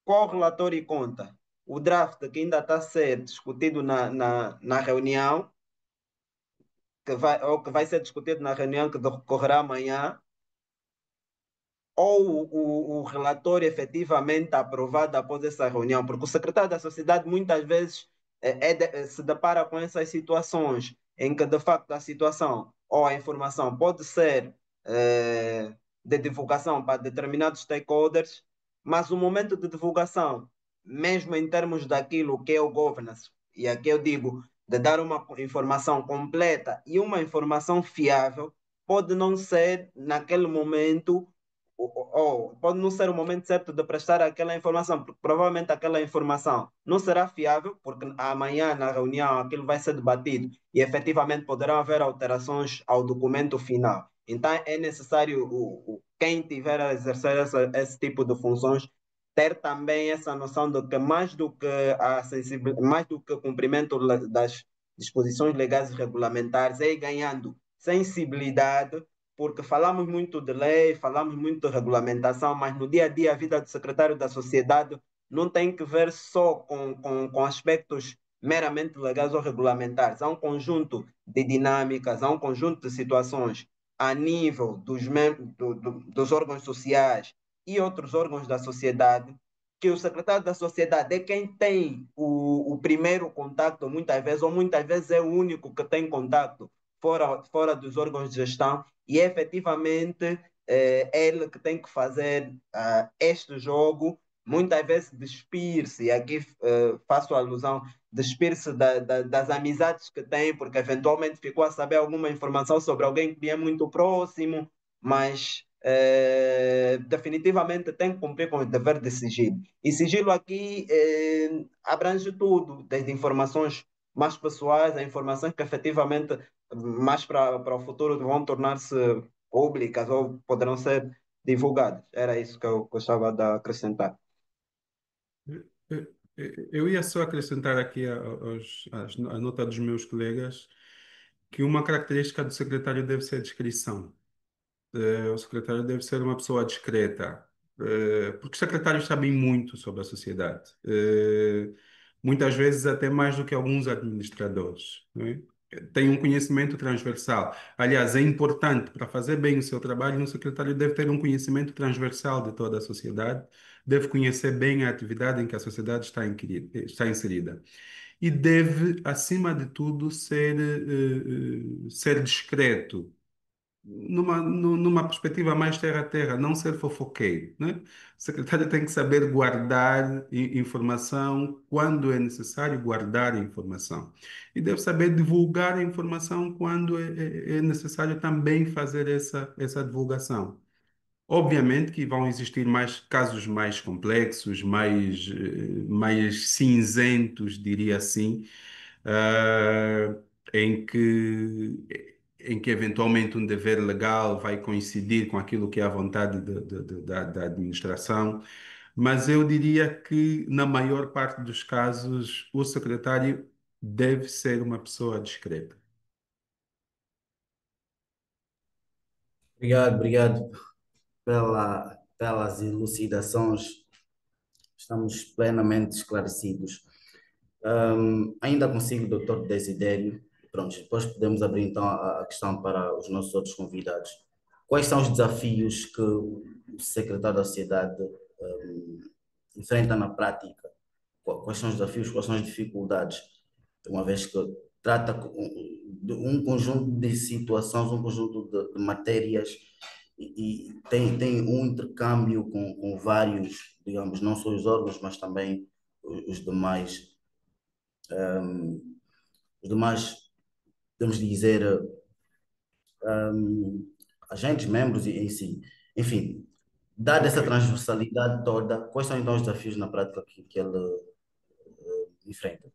qual relatório e conta? O draft que ainda está a ser discutido na reunião, ou que vai ser discutido na reunião que decorrerá amanhã, ou o relatório efetivamente aprovado após essa reunião, porque o secretário da sociedade muitas vezes se depara com essas situações em que de facto a situação ou a informação pode ser de divulgação para determinados stakeholders, mas o momento de divulgação, mesmo em termos daquilo que é o governance, e aqui eu digo de dar uma informação completa e uma informação fiável, pode não ser naquele momento ou pode não ser o momento certo de prestar aquela informação, porque provavelmente aquela informação não será fiável, porque amanhã na reunião aquilo vai ser debatido e efetivamente poderão haver alterações ao documento final. Então é necessário quem tiver a exercer esse tipo de funções ter também essa noção de que mais do que o cumprimento das disposições legais e regulamentares, é ir ganhando sensibilidade, porque falamos muito de lei, falamos muito de regulamentação, mas no dia a dia a vida do secretário da sociedade não tem que ver só com aspectos meramente legais ou regulamentares. Há um conjunto de dinâmicas, há um conjunto de situações a nível dos órgãos sociais e outros órgãos da sociedade, que o secretário da sociedade é quem tem o primeiro contato, muitas vezes, ou muitas vezes é o único que tem contato fora dos órgãos de gestão, e é efetivamente ele que tem que fazer este jogo, muitas vezes despir-se, e aqui faço alusão, despir-se das amizades que tem, porque eventualmente ficou a saber alguma informação sobre alguém que lhe é muito próximo, mas definitivamente tem que cumprir com o dever de sigilo. E sigilo aqui abrange tudo, desde informações mais pessoais a informações que efetivamente mais para o futuro vão tornar-se públicas ou poderão ser divulgadas. Era isso que eu gostava de acrescentar. Eu ia só acrescentar aqui à nota dos meus colegas que uma característica do secretário deve ser a discrição. O secretário deve ser uma pessoa discreta, porque os secretários sabem muito sobre a sociedade, muitas vezes até mais do que alguns administradores, não é? Tem um conhecimento transversal. Aliás, é importante para fazer bem o seu trabalho, um secretário deve ter um conhecimento transversal de toda a sociedade, deve conhecer bem a atividade em que a sociedade está inserida e deve, acima de tudo, ser discreto. numa perspectiva mais terra a terra, não ser fofoqueiro, né? O secretário tem que saber guardar informação quando é necessário guardar informação. E deve saber divulgar a informação quando é necessário também fazer essa divulgação. Obviamente que vão existir mais casos mais complexos, mais cinzentos, diria assim, ah, em que eventualmente um dever legal vai coincidir com aquilo que é a vontade da administração, mas eu diria que na maior parte dos casos o secretário deve ser uma pessoa discreta. Obrigado, obrigado pelas elucidações. Estamos plenamente esclarecidos. Ainda consigo, doutor Desidério. Pronto, depois podemos abrir então a questão para os nossos outros convidados. Quais são os desafios que o secretário da Sociedade enfrenta na prática? Quais são os desafios, quais são as dificuldades, uma vez que trata de um conjunto de situações, um conjunto de matérias e tem um intercâmbio com vários, digamos, não só os órgãos, mas também os demais, os demais, podemos dizer, agentes, membros em si. Enfim, dada Ok. essa transversalidade toda, quais são então os desafios na prática que ele enfrenta?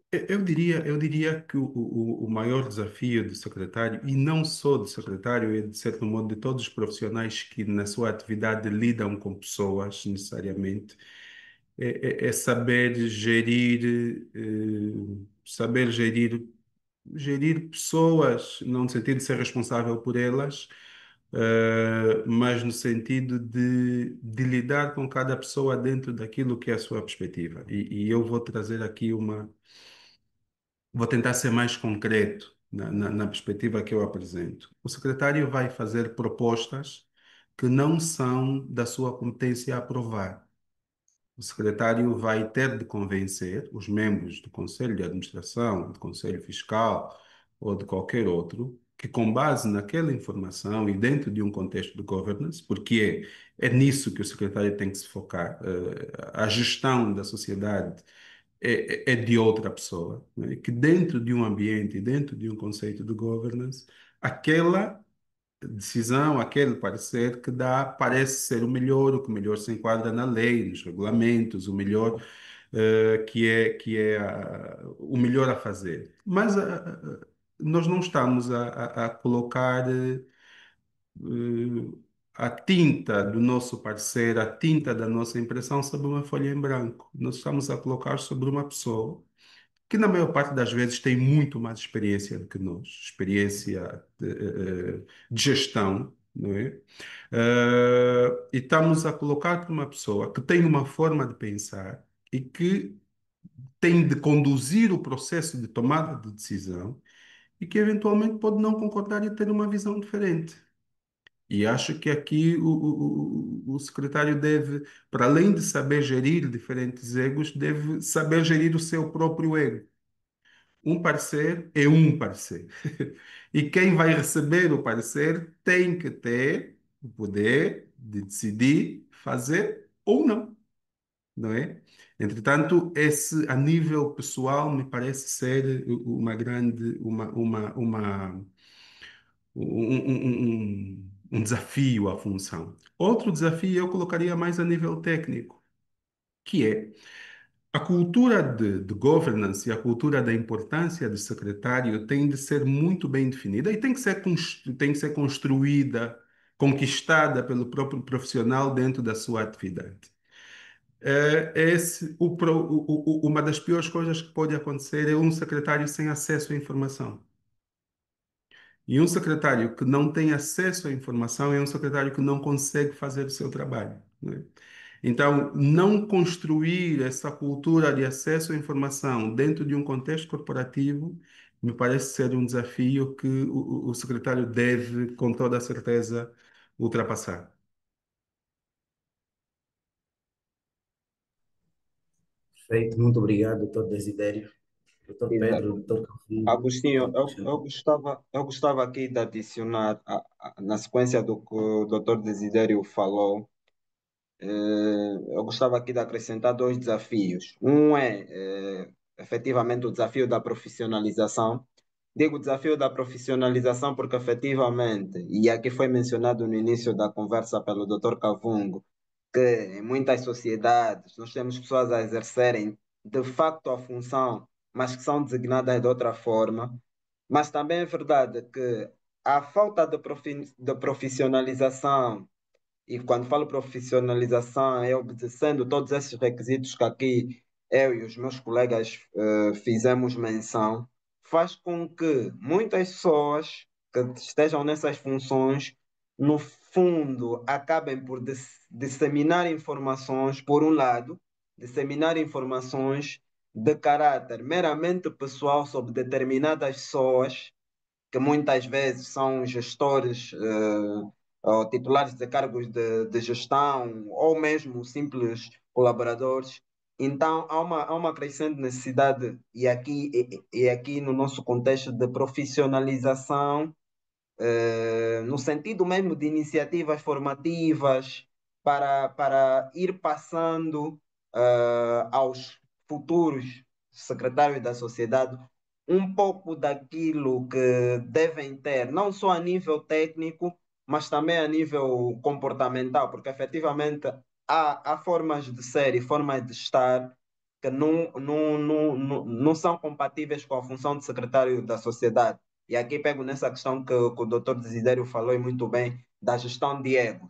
Eu diria que o maior desafio do secretário, e não só do secretário, é de certo modo de todos os profissionais que na sua atividade lidam com pessoas, necessariamente, é saber gerir pessoas, não no sentido de ser responsável por elas, mas no sentido de lidar com cada pessoa dentro daquilo que é a sua perspectiva. E eu vou trazer aqui vou tentar ser mais concreto na perspectiva que eu apresento. O secretário vai fazer propostas que não são da sua competência aprovar. O secretário vai ter de convencer os membros do Conselho de Administração, do Conselho Fiscal ou de qualquer outro, que com base naquela informação e dentro de um contexto de governance, porque é nisso que o secretário tem que se focar, a gestão da sociedade é de outra pessoa, né? Que dentro de um ambiente, dentro de um conceito de governance, aquela decisão, aquele parecer que dá, parece ser o melhor, o que melhor se enquadra na lei, nos regulamentos, o melhor que é o melhor a fazer. Mas nós não estamos a colocar a tinta do nosso parecer, a tinta da nossa impressão sobre uma folha em branco. Nós estamos a colocar sobre uma pessoa que na maior parte das vezes tem muito mais experiência do que nós, experiência de gestão, não é? E estamos a colocar para uma pessoa que tem uma forma de pensar e que tem de conduzir o processo de tomada de decisão e que eventualmente pode não concordar e ter uma visão diferente. E acho que aqui o secretário deve, para além de saber gerir diferentes egos, deve saber gerir o seu próprio ego. Um parecer é um parecer. E quem vai receber o parecer tem que ter o poder de decidir fazer ou não, não é? Entretanto, esse a nível pessoal me parece ser uma grande, um desafio à função. Outro desafio eu colocaria mais a nível técnico, que é a cultura de governance e a cultura da importância do secretário tem de ser muito bem definida e tem que ser construída, conquistada pelo próprio profissional dentro da sua atividade. Uma das piores coisas que pode acontecer é um secretário sem acesso à informação. E um secretário que não tem acesso à informação é um secretário que não consegue fazer o seu trabalho, né? Então, não construir essa cultura de acesso à informação dentro de um contexto corporativo me parece ser um desafio que o secretário deve, com toda a certeza, ultrapassar. Perfeito, muito obrigado, doutor Desidério. Doutor Exato. Pedro, doutor Cafu, Agostinho, algo eu gostava aqui de adicionar, na sequência do que o Dr. Desidério falou, eu gostava aqui de acrescentar dois desafios. Um é, efetivamente, o desafio da profissionalização. Digo desafio da profissionalização porque, efetivamente, e aqui foi mencionado no início da conversa pelo Dr. Cavungo, que em muitas sociedades nós temos pessoas a exercerem de facto a função, mas que são designadas de outra forma. Mas também é verdade que a falta de profissionalização, e quando falo profissionalização, é obedecendo todos esses requisitos que aqui eu e os meus colegas fizemos menção, faz com que muitas pessoas que estejam nessas funções, no fundo, acabem por disseminar informações, por um lado, disseminar informações de caráter meramente pessoal sobre determinadas pessoas que muitas vezes são gestores ou titulares de cargos de gestão ou mesmo simples colaboradores. Então, há uma crescente necessidade, e aqui no nosso contexto de profissionalização no sentido mesmo de iniciativas formativas para ir passando aos futuros secretários da sociedade um pouco daquilo que devem ter, não só a nível técnico, mas também a nível comportamental, porque efetivamente há formas de ser e formas de estar que não são compatíveis com a função de secretário da sociedade. E aqui pego nessa questão que o doutor Desidério falou e muito bem, da gestão de egos.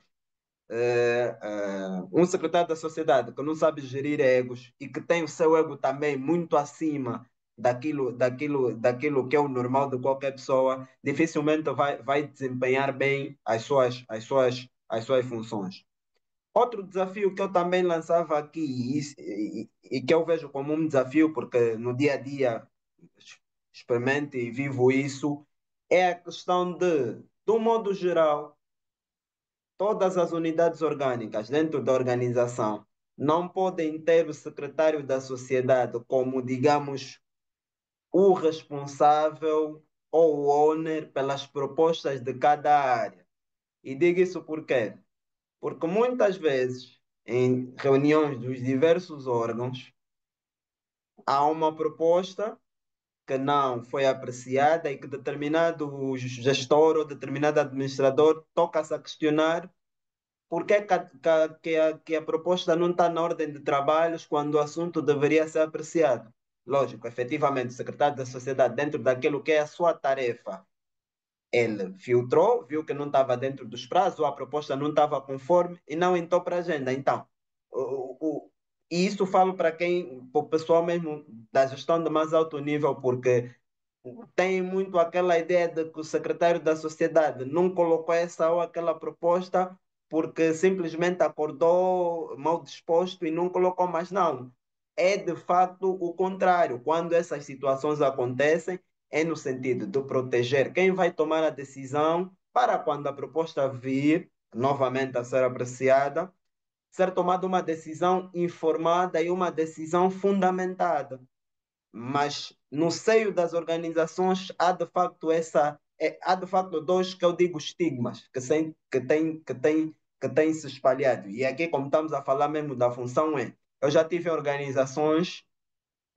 Um secretário da sociedade que não sabe gerir egos e que tem o seu ego também muito acima daquilo que é o normal de qualquer pessoa, dificilmente vai desempenhar bem as suas funções. Outro desafio que eu também lançava aqui e que eu vejo como um desafio, porque no dia a dia experimento e vivo isso, é a questão de um modo geral, todas as unidades orgânicas dentro da organização não podem ter o secretário da sociedade como, digamos, o responsável ou o owner pelas propostas de cada área. E digo isso por quê? Porque muitas vezes, em reuniões dos diversos órgãos, há uma proposta que não foi apreciada e que determinado gestor ou determinado administrador toca-se a questionar por que, que a proposta não está na ordem de trabalhos quando o assunto deveria ser apreciado. Lógico, efetivamente, o secretário da sociedade, dentro daquilo que é a sua tarefa, ele filtrou, viu que não estava dentro dos prazos, ou a proposta não estava conforme e não entrou para a agenda. Então, e isso falo para para o pessoal mesmo da gestão de mais alto nível, porque tem muito aquela ideia de que o secretário da sociedade não colocou essa ou aquela proposta porque simplesmente acordou mal disposto e não colocou mais não. É de facto o contrário. Quando essas situações acontecem, é no sentido de proteger quem vai tomar a decisão para quando a proposta vir novamente a ser apreciada, ser tomada uma decisão informada e uma decisão fundamentada, mas no seio das organizações há de facto há de facto dois que eu digo estigmas que têm se espalhado. E aqui, como estamos a falar mesmo da função, eu já tive organizações,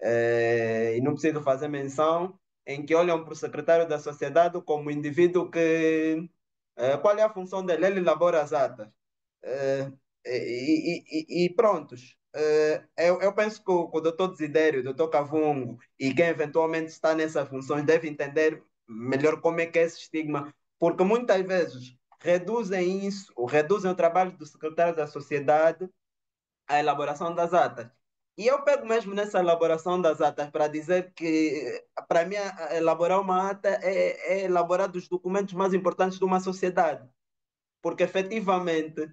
e não preciso fazer menção, em que olham para o secretário da sociedade como um indivíduo que qual é a função dele? Ele elabora as atas. Eh, e prontos. Eu penso que o doutor Desidério, o doutor Cavungo e quem eventualmente está nessas funções deve entender melhor como é que é esse estigma, porque muitas vezes reduzem isso, ou reduzem o trabalho do secretário da sociedade à elaboração das atas. E eu pego mesmo nessa elaboração das atas para dizer que, para mim, elaborar uma ata é elaborar dos documentos mais importantes de uma sociedade, porque efetivamente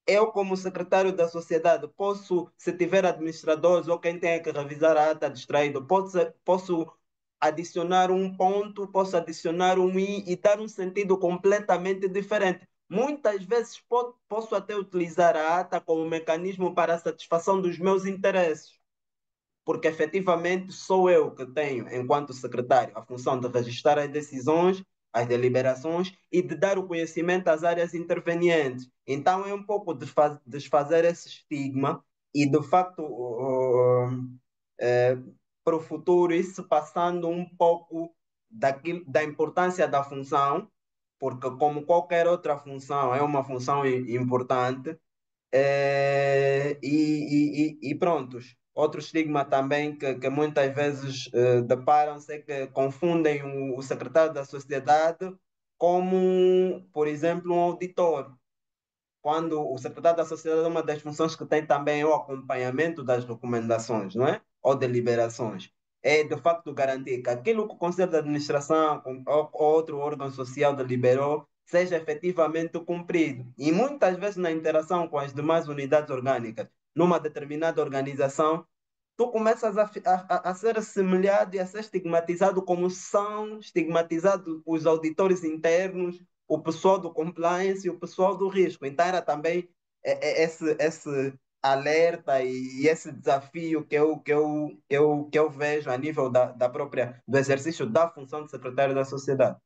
eu, como secretário da sociedade, posso, se tiver administradores ou quem tenha que revisar a ata distraído, posso adicionar um ponto, posso adicionar um i e dar um sentido completamente diferente. Muitas vezes posso até utilizar a ata como mecanismo para a satisfação dos meus interesses. porque efetivamente sou eu que tenho, enquanto secretário, a função de registrar as decisões, as deliberações e de dar o conhecimento às áreas intervenientes. Então é um pouco desfazer esse estigma e, de facto, para o futuro, isso passando um pouco da importância da função, porque, como qualquer outra função, é uma função importante. E prontos. Outro estigma também que muitas vezes deparam-se é que confundem o secretário da sociedade como, por exemplo, um auditor, quando o secretário da sociedade, uma das funções que tem também é o acompanhamento das recomendações, não é? Ou deliberações. É, de facto, garantir que aquilo que o Conselho de Administração ou outro órgão social deliberou seja efetivamente cumprido. E muitas vezes na interação com as demais unidades orgânicas, numa determinada organização, tu começas a ser assemelhado e a ser estigmatizado como são estigmatizados os auditores internos, o pessoal do compliance e o pessoal do risco. Então era também esse alerta e esse desafio que eu vejo a nível da própria, do exercício da função de secretário da sociedade,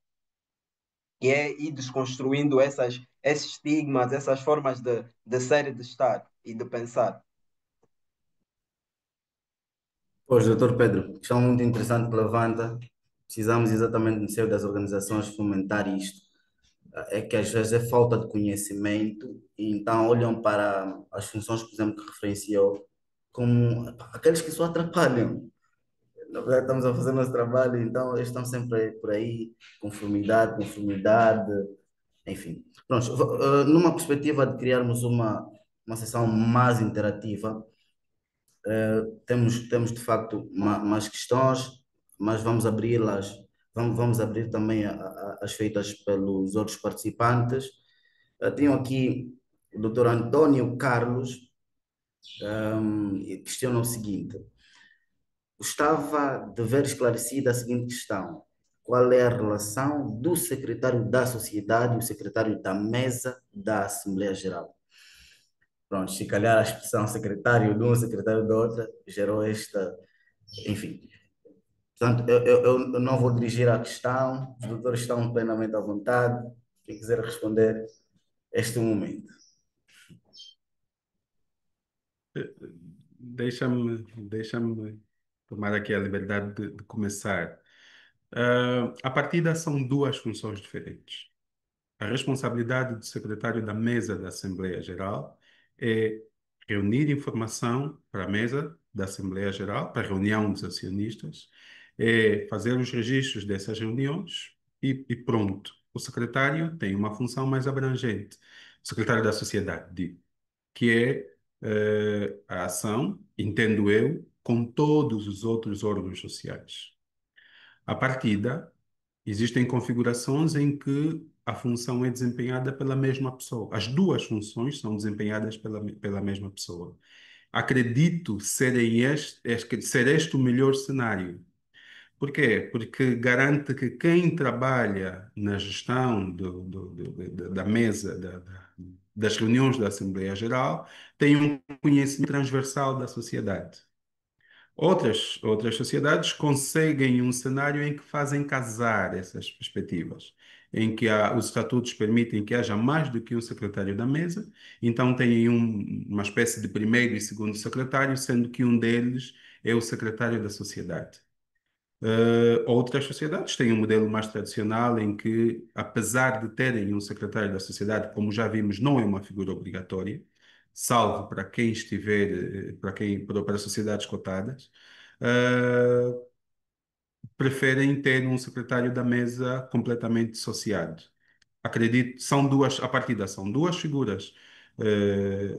que é ir desconstruindo esses estigmas, essas formas de ser e de estar e de pensar. Pois, doutor Pedro, questão muito interessante que levanta. Precisamos exatamente no seio das organizações fomentar isto. É que às vezes é falta de conhecimento e então olham para as funções, por exemplo, que referenciou, como epá, aqueles que só atrapalham. Na verdade, estamos a fazer nosso trabalho, então eles estão sempre por aí, conformidade, enfim. Pronto, numa perspectiva de criarmos uma sessão mais interativa, temos de facto mais questões, mas vamos abri-las, vamos abrir também as feitas pelos outros participantes. Tenho aqui o Dr. Antônio Carlos, e questiona o seguinte: gostava de ver esclarecida a seguinte questão: qual é a relação do secretário da sociedade e o secretário da mesa da Assembleia Geral? Pronto, se calhar a expressão secretário de um, secretário da outra gerou esta, enfim. Portanto, eu não vou dirigir a questão, os doutores estão plenamente à vontade. Quem quiser responder, este é o momento. Deixa-me tomar aqui a liberdade de começar. A partida são duas funções diferentes. A responsabilidade do secretário da mesa da Assembleia Geral é reunir informação para a mesa da Assembleia Geral, para a reunião dos acionistas, é fazer os registros dessas reuniões e pronto. O secretário tem uma função mais abrangente. O secretário da sociedade, digo, que é a ação, entendo eu, com todos os outros órgãos sociais. A partida, existem configurações em que a função é desempenhada pela mesma pessoa. As duas funções são desempenhadas pela mesma pessoa. Acredito ser este o melhor cenário. Por quê? Porque garante que quem trabalha na gestão da mesa, das reuniões da Assembleia Geral, tem um conhecimento transversal da sociedade. Outras sociedades conseguem um cenário em que fazem casar essas perspectivas, em que os estatutos permitem que haja mais do que um secretário da mesa, então têm uma espécie de primeiro e segundo secretário, sendo que um deles é o secretário da sociedade. Outras sociedades têm um modelo mais tradicional em que, apesar de terem um secretário da sociedade, como já vimos, não é uma figura obrigatória, salvo para quem estiver, para sociedades cotadas, uh, preferem ter um secretário da mesa completamente dissociado. Acredito, a partida são duas figuras,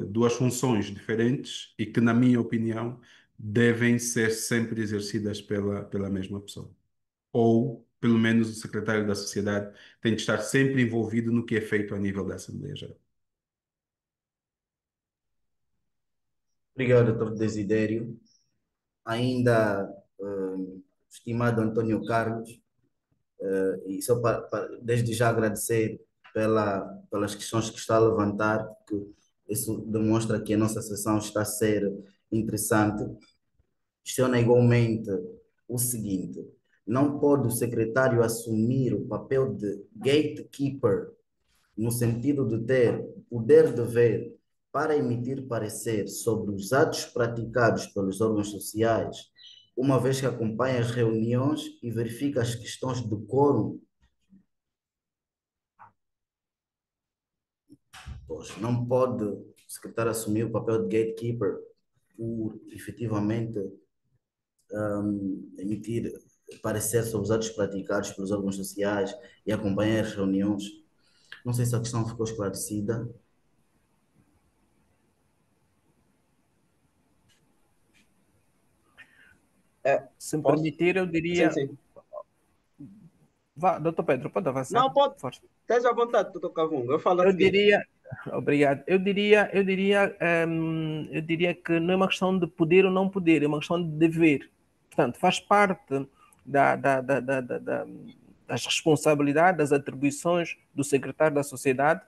duas funções diferentes e que, na minha opinião, devem ser sempre exercidas pela mesma pessoa. Ou, pelo menos, o secretário da sociedade tem de estar sempre envolvido no que é feito a nível da Assembleia Geral. Obrigado, doutor Desidério. Ainda, estimado Antônio Carlos, e só desde já agradecer pelas questões que está a levantar, porque isso demonstra que a nossa sessão está a ser interessante. Questiona igualmente o seguinte: não pode o secretário assumir o papel de gatekeeper, no sentido de ter poder de ver para emitir parecer sobre os atos praticados pelos órgãos sociais, uma vez que acompanha as reuniões e verifica as questões de quórum? Pois, não pode o secretário assumir o papel de gatekeeper por efetivamente emitir parecer sobre os atos praticados pelos órgãos sociais e acompanhar as reuniões. Não sei se a questão ficou esclarecida. É, Se me posso? permitir, eu Sim, diria. sim. Vá, doutor Pedro, pode avançar? Não, pode. Força. Esteja à vontade, doutor Cavunga. Eu falo a Eu seguir. diria, obrigado. Eu diria que não é uma questão de poder ou não poder, é uma questão de dever. Portanto, faz parte da, da, da, da, da, da- das responsabilidades, das atribuições do secretário da sociedade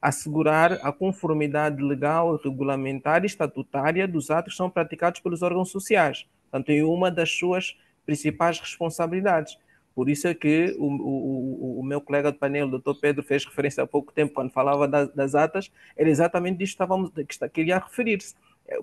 assegurar a conformidade legal, regulamentar e estatutária dos atos que são praticados pelos órgãos sociais. Portanto, é uma das suas principais responsabilidades. Por isso é que o meu colega de painel, o doutor Pedro, fez referência há pouco tempo, quando falava das atas, era exatamente disto que queria referir-se.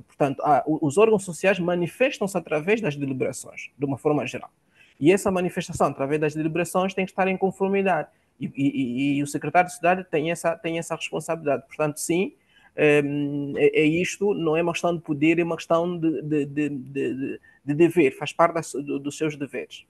Portanto, os órgãos sociais manifestam-se através das deliberações, de uma forma geral. E essa manifestação, através das deliberações, tem que estar em conformidade. E o secretário de cidade tem essa responsabilidade. Portanto, sim, é isto, não é uma questão de poder, é uma questão de dever, faz parte dos seus deveres.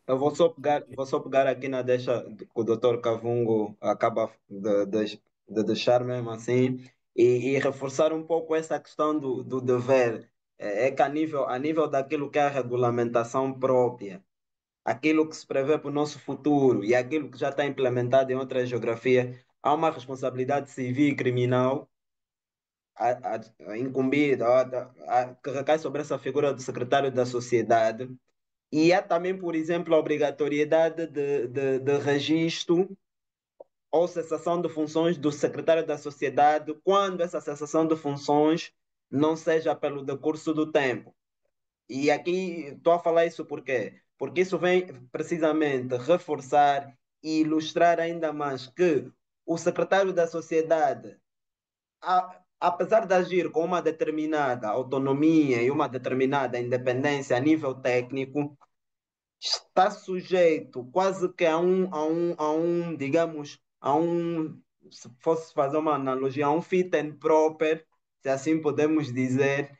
Eu vou só pegar aqui na deixa que o doutor Cavungo acaba de deixar mesmo assim e reforçar um pouco essa questão do dever. É que a nível daquilo que é a regulamentação própria, aquilo que se prevê para o nosso futuro e aquilo que já está implementado em outra geografia, há uma responsabilidade civil e criminal incumbida, que recai sobre essa figura do secretário da sociedade. E há também, por exemplo, a obrigatoriedade de registro ou cessação de funções do secretário da sociedade quando essa cessação de funções não seja pelo decurso do tempo. E aqui estou a falar isso por quê? Porque isso vem precisamente reforçar e ilustrar ainda mais que o secretário da sociedade, apesar de agir com uma determinada autonomia e uma determinada independência a nível técnico, está sujeito quase que digamos, se fosse fazer uma analogia, a um fit and proper, se assim podemos dizer,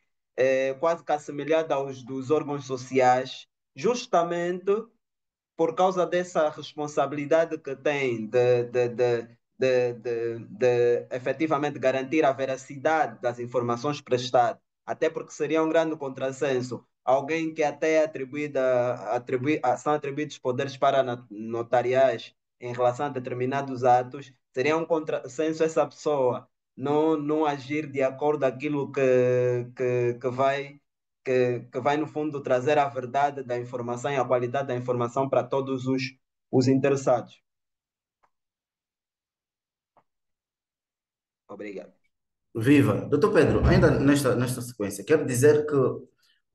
quase que assemelhado aos dos órgãos sociais, justamente por causa dessa responsabilidade que tem de efetivamente garantir a veracidade das informações prestadas, até porque seria um grande contrassenso alguém que até são atribuídos poderes notariais em relação a determinados atos, seria um contrassenso essa pessoa não agir de acordo com aquilo que vai, no fundo, trazer a verdade da informação e a qualidade da informação para todos os interessados. Obrigado. Viva! Doutor Pedro, ainda nesta sequência, quero dizer que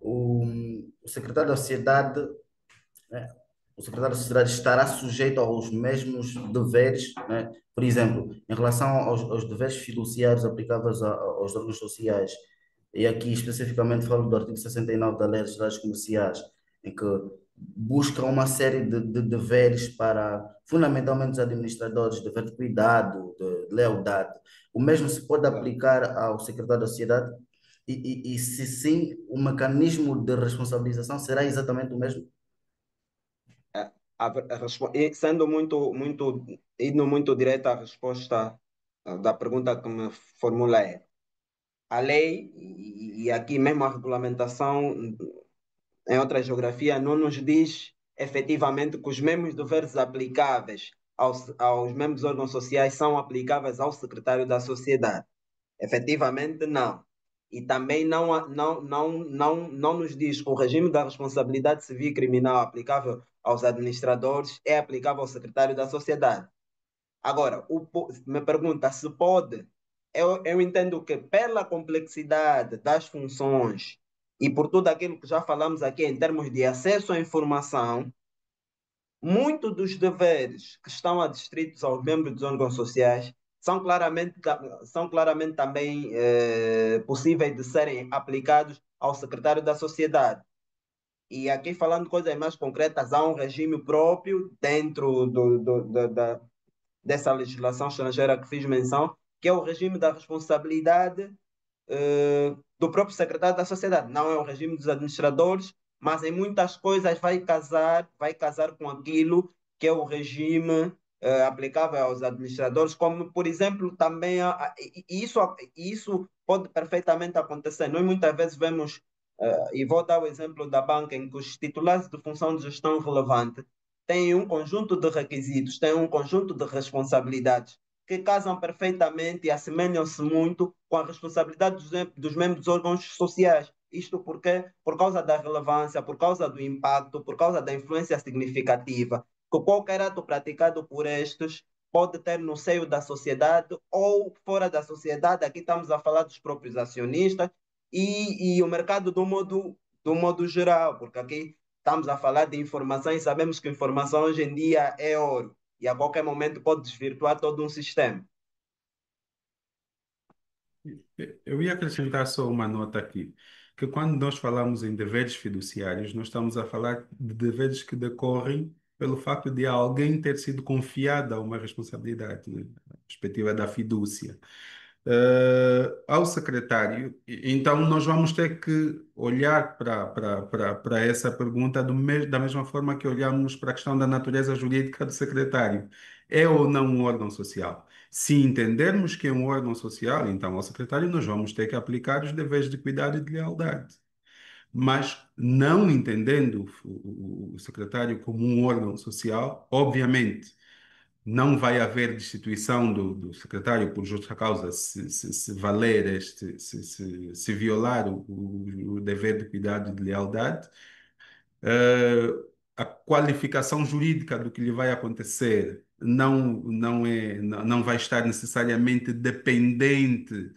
o secretário da sociedade, né, o secretário da sociedade estará sujeito aos mesmos deveres, né? Por exemplo, em relação aos deveres fiduciários aplicáveis aos órgãos sociais, e aqui especificamente falo do artigo 69 da Lei de Sociedades Comerciais, em que busca uma série de deveres para, fundamentalmente, os administradores, dever de cuidado, de lealdade. O mesmo se pode Claro. aplicar ao secretário da sociedade, e se sim, o mecanismo de responsabilização será exatamente o mesmo? E sendo indo muito direto à resposta da pergunta que me formulei, a lei e aqui mesmo a regulamentação em outra geografia não nos diz efetivamente que os mesmos deveres aplicáveis aos mesmos órgãos sociais são aplicáveis ao secretário da sociedade. Efetivamente, não. E também não nos diz que o regime da responsabilidade civil e criminal aplicável aos administradores é aplicável ao secretário da sociedade. Agora, me pergunta se pode. Eu entendo que, pela complexidade das funções e por tudo aquilo que já falamos aqui em termos de acesso à informação, muitos dos deveres que estão adstritos aos membros dos órgãos sociais são claramente também possíveis de serem aplicados ao secretário da sociedade. E aqui, falando de coisas mais concretas, há um regime próprio dentro dessa legislação estrangeira que fiz menção, que é o regime da responsabilidade do próprio secretário da sociedade. Não é o regime dos administradores, mas em muitas coisas vai casar com aquilo que é o regime aplicável aos administradores, como, por exemplo, também isso pode perfeitamente acontecer. Nós muitas vezes vemos, e vou dar o exemplo da banca, em que os titulares de função de gestão relevante têm um conjunto de requisitos, têm um conjunto de responsabilidades que casam perfeitamente e assemelham-se muito com a responsabilidade dos membros dos órgãos sociais. Isto porque, por causa da relevância, por causa do impacto, por causa da influência significativa que qualquer ato praticado por estes pode ter no seio da sociedade ou fora da sociedade. Aqui estamos a falar dos próprios acionistas e o mercado do modo geral, porque aqui estamos a falar de informação e sabemos que informação hoje em dia é ouro e a qualquer momento pode desvirtuar todo um sistema. Eu ia acrescentar só uma nota aqui, que quando nós falamos em deveres fiduciários, nós estamos a falar de deveres que decorrem pelo facto de alguém ter sido confiada uma responsabilidade, né? A perspectiva da fidúcia. Ao secretário, então nós vamos ter que olhar para essa pergunta da mesma forma que olhamos para a questão da natureza jurídica do secretário. É ou não um órgão social? Se entendermos que é um órgão social, então ao secretário nós vamos ter que aplicar os deveres de cuidado e de lealdade. Mas não entendendo o secretário como um órgão social, obviamente não vai haver destituição do secretário por justa causa se valer se violar o dever de cuidado e de lealdade. A qualificação jurídica do que lhe vai acontecer não vai estar necessariamente dependente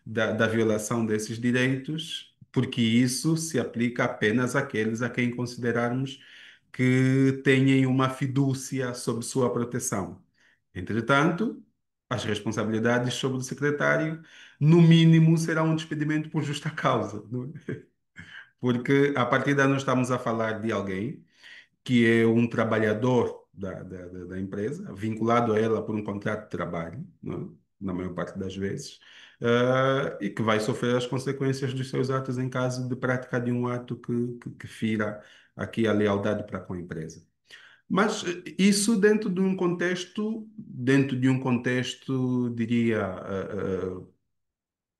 da violação desses direitos, porque isso se aplica apenas àqueles a quem considerarmos que tenham uma fidúcia sob sua proteção. Entretanto, as responsabilidades sobre o secretário, no mínimo, será um despedimento por justa causa, não é? Porque a partir daí nós estamos a falar de alguém que é um trabalhador da empresa, vinculado a ela por um contrato de trabalho, não é? Na maior parte das vezes, e que vai sofrer as consequências dos seus atos em caso de prática de um ato que fira aqui a lealdade para com a empresa. Mas isso dentro de um contexto, diria,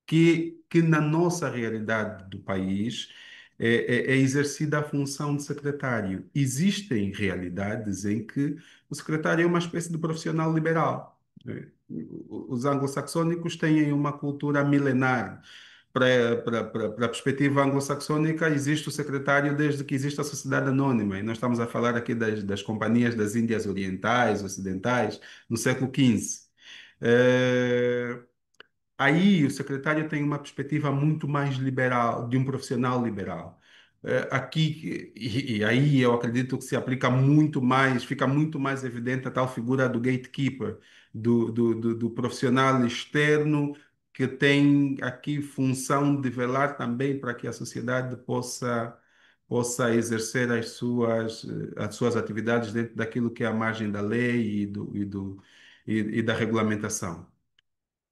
que na nossa realidade do país é exercida a função de secretário. Existem realidades em que o secretário é uma espécie de profissional liberal, né? Os anglo-saxônicos têm uma cultura milenar. Para a perspectiva anglo-saxônica, existe o secretário desde que existe a sociedade anônima, e nós estamos a falar aqui das companhias das Índias Orientais, Ocidentais, no século XV. Aí o secretário tem uma perspectiva muito mais liberal, de um profissional liberal. Aqui, e aí eu acredito que se aplica muito mais, fica muito mais evidente a tal figura do gatekeeper, do profissional externo que tem aqui função de velar também para que a sociedade possa exercer as suas atividades dentro daquilo que é a margem da lei e da regulamentação.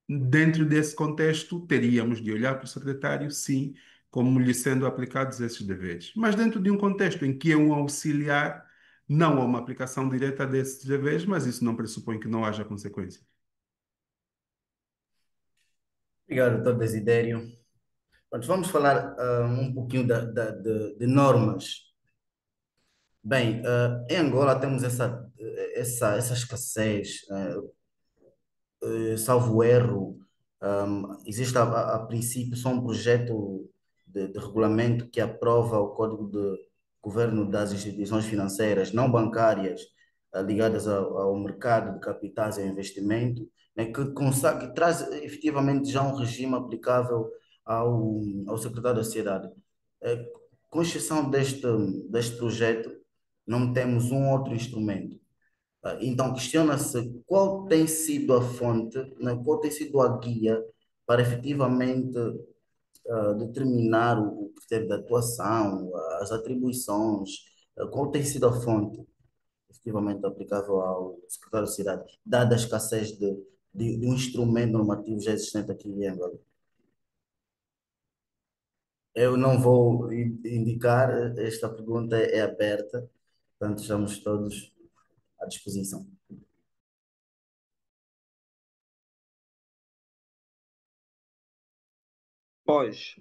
Dentro desse contexto, teríamos de olhar para o secretário, sim, como lhe sendo aplicados esses deveres. Mas dentro de um contexto em que é um auxiliar, não há uma aplicação direta desses deveres, mas isso não pressupõe que não haja consequência. Obrigado, doutor Desidério. Pronto, vamos falar um pouquinho de normas. Bem, em Angola temos essa escassez, salvo erro, existe a princípio só um projeto de regulamento que aprova o Código de Governo das instituições financeiras não bancárias ligadas ao mercado de capitais e investimento, né, que traz efetivamente já um regime aplicável ao secretário da Sociedade. Com exceção deste projeto, não temos um outro instrumento. Então, questiona-se qual tem sido a fonte, né, qual tem sido a guia para efetivamente determinar o critério de atuação, as atribuições, qual tem sido a fonte efetivamente aplicável ao secretário de cidade, dada a escassez de um instrumento normativo já existente aqui em Angola. Eu não vou indicar, esta pergunta é aberta, portanto, estamos todos à disposição. Pois,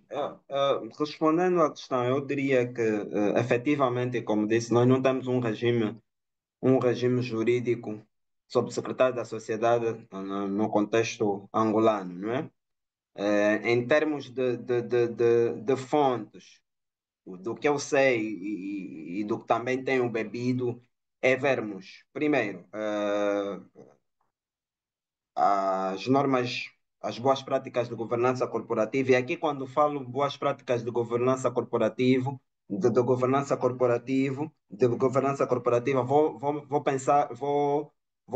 respondendo à questão, eu diria que, efetivamente, como disse, nós não temos um regime jurídico sobre o secretário da sociedade no contexto angolano, não é? Em termos de fontes, do que eu sei e do que também tenho bebido, é vermos, primeiro, as normas, as boas práticas de governança corporativa. E aqui, quando falo boas práticas de governança corporativo, de governança corporativa, vou pensar, vou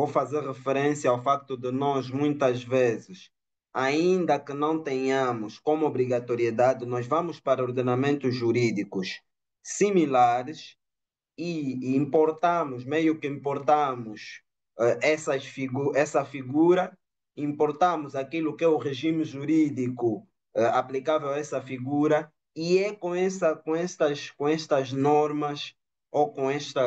fazer referência ao facto de nós, muitas vezes, ainda que não tenhamos como obrigatoriedade, nós vamos para ordenamentos jurídicos similares e importamos, meio que importamos essa figura, importamos aquilo que é o regime jurídico aplicável a essa figura, e é com estas normas ou com esta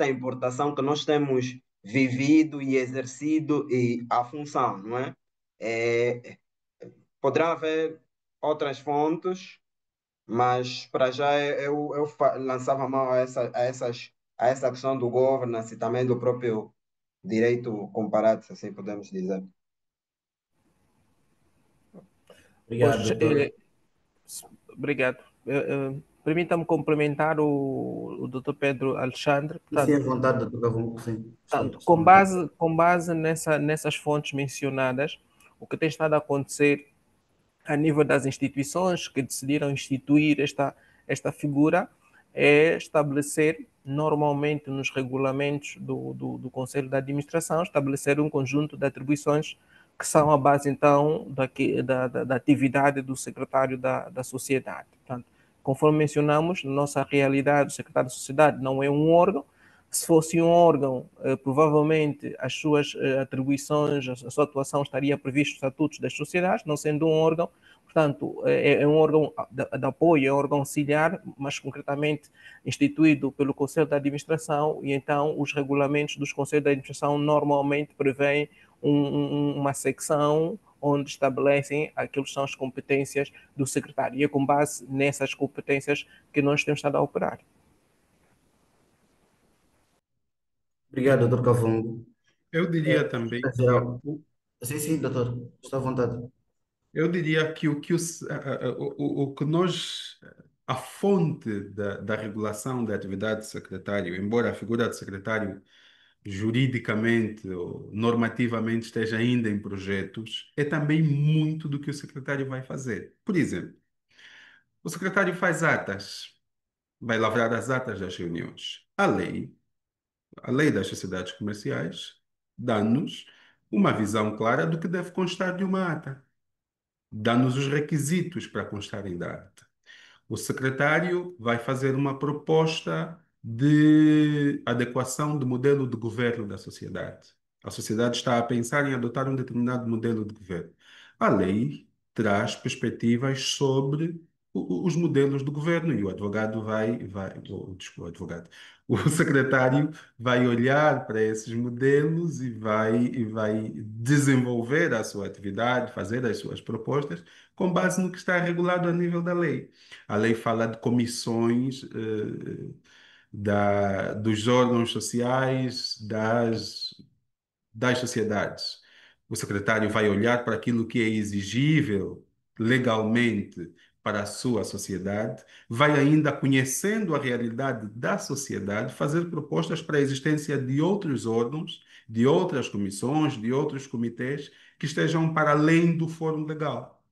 importação que nós temos vivido e exercido a função, não é? É, poderá haver outras fontes, mas para já lançava mão a essa questão do governance e também do próprio direito comparado, se assim podemos dizer. Obrigado, Pois, doutor. obrigado. Permita-me complementar o Dr. Pedro Alexandre. Sim, à Portanto, vontade, doutor Cavalo, sim, estou à vontade. com base nessas fontes mencionadas, o que tem estado a acontecer a nível das instituições que decidiram instituir esta figura é estabelecer, normalmente nos regulamentos do Conselho de Administração, estabelecer um conjunto de atribuições que são a base, então, da atividade do secretário da sociedade. Portanto, conforme mencionamos, na nossa realidade, o secretário da sociedade não é um órgão. Se fosse um órgão, provavelmente as suas atribuições, a sua atuação estaria prevista nos estatutos das sociedades, não sendo um órgão. Portanto, é um órgão de apoio, é um órgão auxiliar, mas concretamente instituído pelo Conselho de Administração, e então os regulamentos dos Conselhos de Administração normalmente prevêem uma secção onde estabelecem aquilo que são as competências do secretário. E é com base nessas competências que nós temos estado a operar. Obrigado, doutor Cavalo. Eu diria também que Geral. Sim, sim, doutor, estou à vontade. eu diria que o que nós, a fonte da regulação da atividade do secretário, embora a figura do secretário juridicamente ou normativamente esteja ainda em projetos, é também muito do que o secretário vai fazer. Por exemplo, o secretário faz atas, vai lavrar as atas das reuniões. A lei das sociedades comerciais, dá-nos uma visão clara do que deve constar de uma ata, dá-nos os requisitos para constarem da ata. O secretário vai fazer uma proposta de adequação do modelo de governo da sociedade. A sociedade está a pensar em adotar um determinado modelo de governo. A lei traz perspectivas sobre os modelos de governo e o advogado desculpa, o advogado, o secretário vai olhar para esses modelos e vai desenvolver a sua atividade, fazer as suas propostas com base no que está regulado a nível da lei. A lei fala de comissões dos órgãos sociais, das sociedades. O secretário vai olhar para aquilo que é exigível legalmente para a sua sociedade, vai ainda conhecendo a realidade da sociedade, fazer propostas para a existência de outros órgãos, de outras comissões, de outros comitês que estejam para além do fórum legal.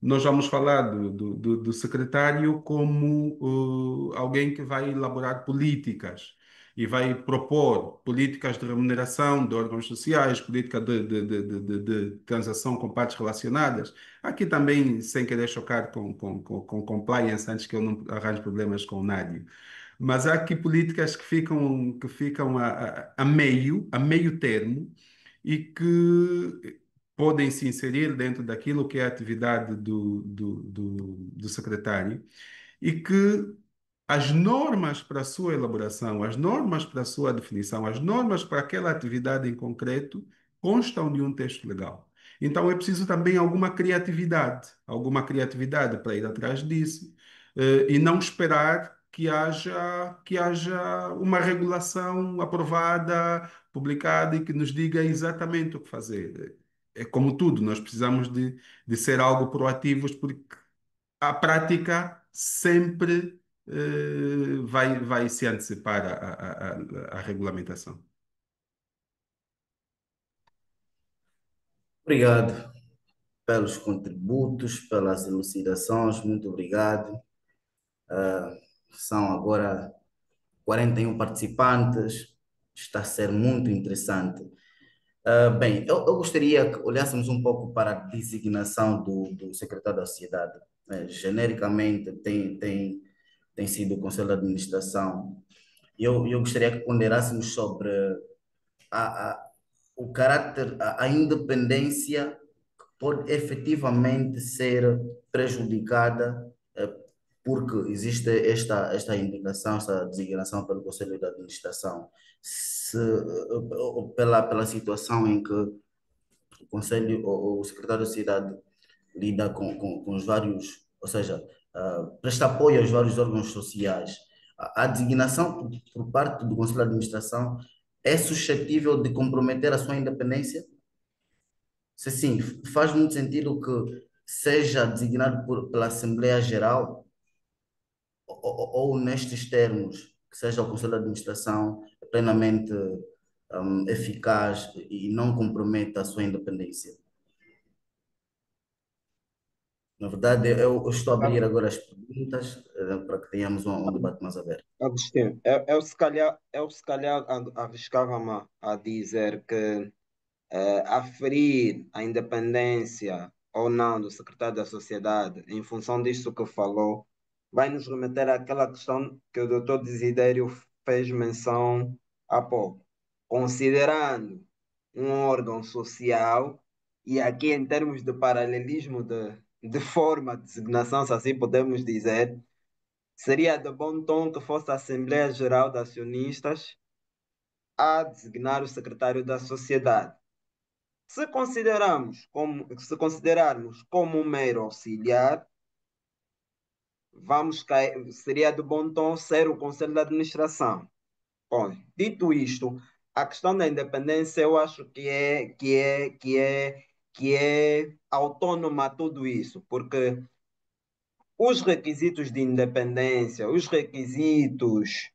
nós vamos falar do secretário como alguém que vai elaborar políticas e vai propor políticas de remuneração de órgãos sociais, política de transação com partes relacionadas. Aqui também, sem querer chocar com compliance, antes que eu não arranje problemas com o Nádio. Mas há aqui políticas que ficam a meio termo e que podem se inserir dentro daquilo que é a atividade do secretário e que as normas para a sua elaboração, as normas para a sua definição, as normas para aquela atividade em concreto constam de um texto legal. Então é preciso também alguma criatividade para ir atrás disso, e não esperar que haja uma regulação aprovada, publicada e que nos diga exatamente o que fazer. É como tudo, nós precisamos de ser algo proativos, porque a prática sempre vai se antecipar à regulamentação. Obrigado pelos contributos, pelas elucidações, muito obrigado. São agora 41 participantes, está a ser muito interessante. Bem, eu gostaria que olhássemos um pouco para a designação do secretário da Sociedade. Genericamente, tem sido o Conselho de Administração. Eu gostaria que ponderássemos sobre a, a- o caráter, a independência que pode efetivamente ser prejudicada, porque existe esta indicação, esta designação pelo Conselho de Administração, pela situação em que o Conselho, ou o Secretário da Cidade lida com os vários, ou seja, presta apoio aos vários órgãos sociais. A designação por parte do Conselho de Administração é suscetível de comprometer a sua independência? Se sim, faz muito sentido que seja designado pela Assembleia Geral, ou nestes termos, que seja o Conselho de Administração plenamente eficaz e não comprometa a sua independência. Na verdade, eu estou a abrir agora as perguntas, para que tenhamos um debate mais aberto. Agostinho, eu se calhar arriscava-me a dizer que aferir a independência ou não do secretário da Sociedade, em função disso que falou, vai nos remeter àquela questão que o doutor Desidério fez menção há pouco. Considerando um órgão social, e aqui em termos de paralelismo de forma de designação, se assim podemos dizer, seria de bom tom que fosse a Assembleia Geral de Acionistas a designar o secretário da Sociedade. Se considerarmos como um mero auxiliar, seria de bom tom ser o Conselho de Administração. Bom, dito isto, a questão da independência eu acho que é autônoma a tudo isso, porque os requisitos de independência, os requisitos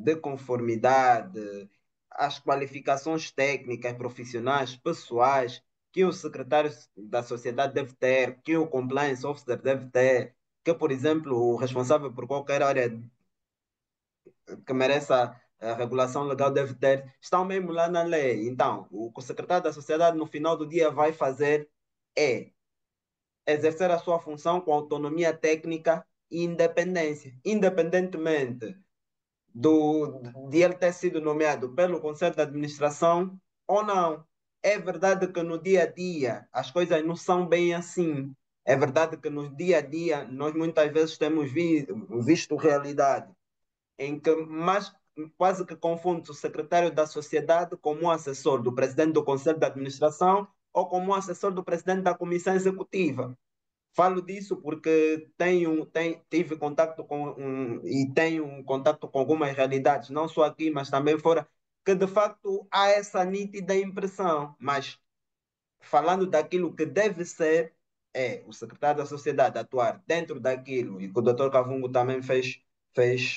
de conformidade, as qualificações técnicas, profissionais, pessoais que o secretário da sociedade deve ter, que o compliance officer deve ter, que, por exemplo, o responsável por qualquer área que mereça a regulação legal deve ter, estão mesmo lá na lei. Então, o que o secretário da sociedade no final do dia vai fazer é exercer a sua função com autonomia técnica e independência, independentemente de ele ter sido nomeado pelo Conselho de Administração ou não. É verdade que no dia a dia as coisas não são bem assim. É verdade que no dia a dia nós muitas vezes temos visto realidade em que mais quase que confunde o secretário da sociedade como um assessor do presidente do Conselho de Administração ou como um assessor do presidente da comissão executiva. Falo disso porque tive contato e tenho um contato com algumas realidades, não só aqui, mas também fora, que de facto há essa nítida impressão. Mas falando daquilo que deve ser, é o secretário da sociedade atuar dentro daquilo, e que o doutor Cavungo também fez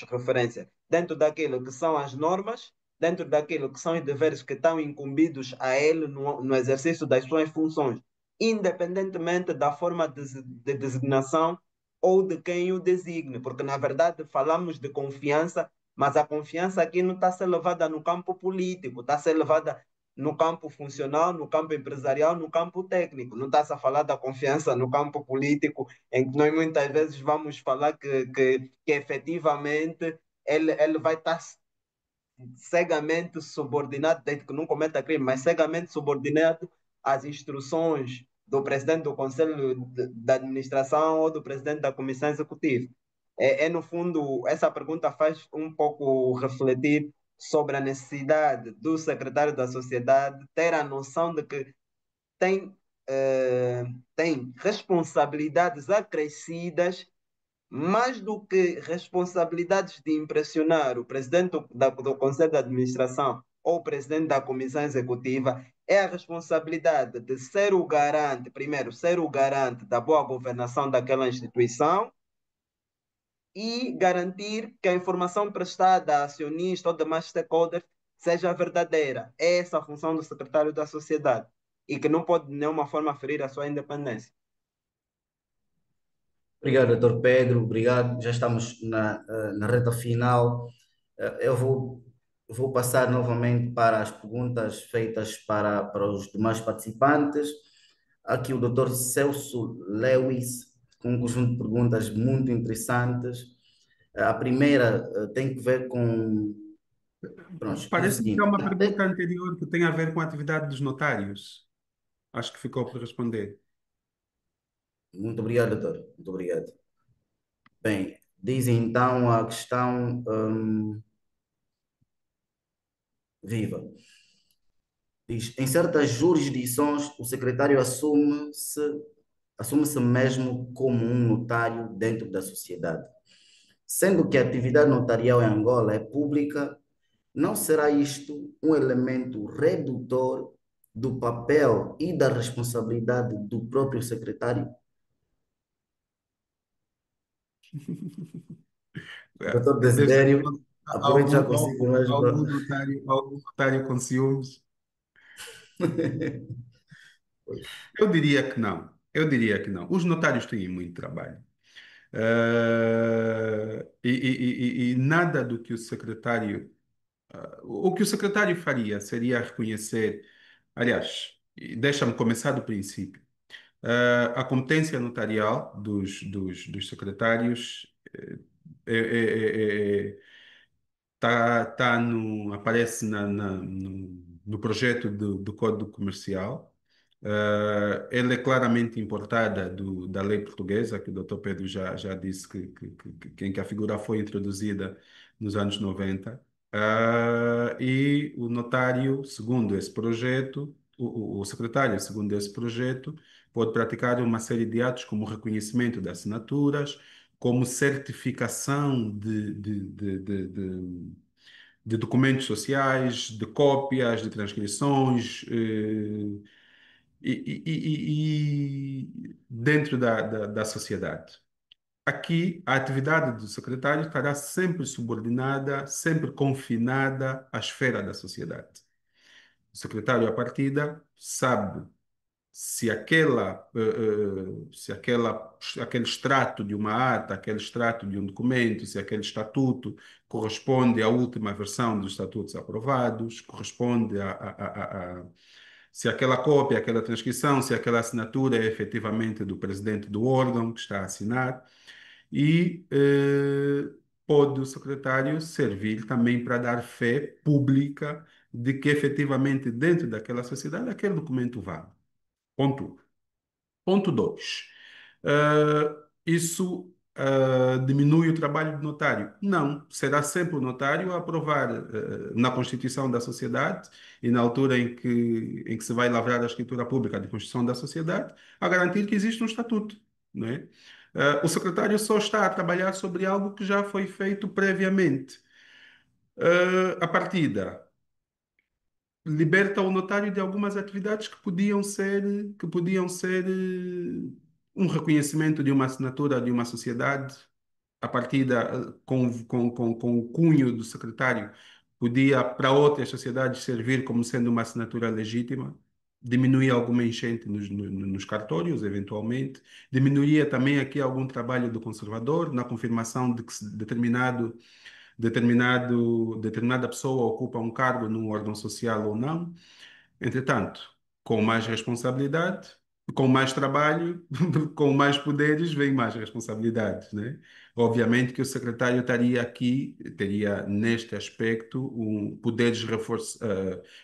referência, dentro daquilo que são as normas, dentro daquilo que são os deveres que estão incumbidos a ele no exercício das suas funções independentemente da forma de designação ou de quem o designe, porque na verdade falamos de confiança, mas a confiança aqui não está a ser levada no campo político, está a ser levada no campo funcional, no campo empresarial, no campo técnico. Não está-se a falar da confiança no campo político, em que nós muitas vezes vamos falar que efetivamente ele vai estar cegamente subordinado, desde que não cometa crime, mas cegamente subordinado às instruções do presidente do Conselho de Administração ou do presidente da Comissão Executiva. No fundo, essa pergunta faz um pouco refletir sobre a necessidade do secretário da sociedade ter a noção de que tem, eh, tem responsabilidades acrescidas mais do que responsabilidades de impressionar o presidente do Conselho de Administração ou o presidente da Comissão Executiva, é a responsabilidade de ser o garante, primeiro, ser o garante da boa governação daquela instituição e garantir que a informação prestada a acionista ou demais stakeholders seja verdadeira. É essa a função do secretário da sociedade e que não pode de nenhuma forma ferir a sua independência. Obrigado, doutor Pedro. Obrigado. Já estamos na reta final. Eu vou passar novamente para as perguntas feitas para os demais participantes. Aqui o doutor Celso Lewis, com um conjunto de perguntas muito interessantes. A primeira tem que ver com. Pronto, é o Parece-me que há seguinte. uma pergunta anterior que tem a ver com a atividade dos notários. Acho que ficou por responder. Muito obrigado, doutor. Muito obrigado. Bem, diz então a questão viva. Diz, em certas jurisdições, o secretário assume-se mesmo como um notário dentro da sociedade. Sendo que a atividade notarial em Angola é pública, não será isto um elemento redutor do papel e da responsabilidade do próprio secretário? Doutor Desde Desidério, aproveito já algum, consigo mesmo. algum notário com ciúmes? Eu diria que não. Eu diria que não. Os notários têm muito trabalho. E nada do que o secretário. O que o secretário faria seria reconhecer. Aliás, deixa-me começar do princípio. A competência notarial dos secretários é, é, é, aparece no projeto do Código Comercial. Ele é claramente importada da lei portuguesa, que o Dr. Pedro já disse em que a figura foi introduzida nos anos 90. E o notário, segundo esse projeto, o secretário, segundo esse projeto, pode praticar uma série de atos como reconhecimento de assinaturas, como certificação de documentos sociais, de cópias, de transcrições, e dentro da sociedade. Aqui, a atividade do secretário estará sempre subordinada, sempre confinada à esfera da sociedade. O secretário, à partida, sabe se aquele extrato de uma ata, aquele extrato de um documento, se aquele estatuto corresponde à última versão dos estatutos aprovados, corresponde se aquela cópia, aquela transcrição, se aquela assinatura é efetivamente do presidente do órgão que está a assinar e pode o secretário servir também para dar fé pública de que efetivamente dentro daquela sociedade aquele documento vale. Ponto 1. Ponto 2. Isso diminui o trabalho do notário? Não. Será sempre o notário a aprovar na Constituição da sociedade e na altura em que se vai lavrar a escritura pública de Constituição da sociedade, a garantir que existe um estatuto, não é? O secretário só está a trabalhar sobre algo que já foi feito previamente. A partida liberta o notário de algumas atividades que podiam ser um reconhecimento de uma assinatura de uma sociedade, a partir com o cunho do secretário, podia para outras sociedades servir como sendo uma assinatura legítima, diminuir alguma enchente nos cartórios, eventualmente, diminuiria também aqui algum trabalho do conservador na confirmação de que determinada pessoa ocupa um cargo num órgão social ou não. Entretanto, com mais responsabilidade, com mais trabalho, com mais poderes, vem mais responsabilidades, né? Obviamente que o secretário estaria aqui, teria neste aspecto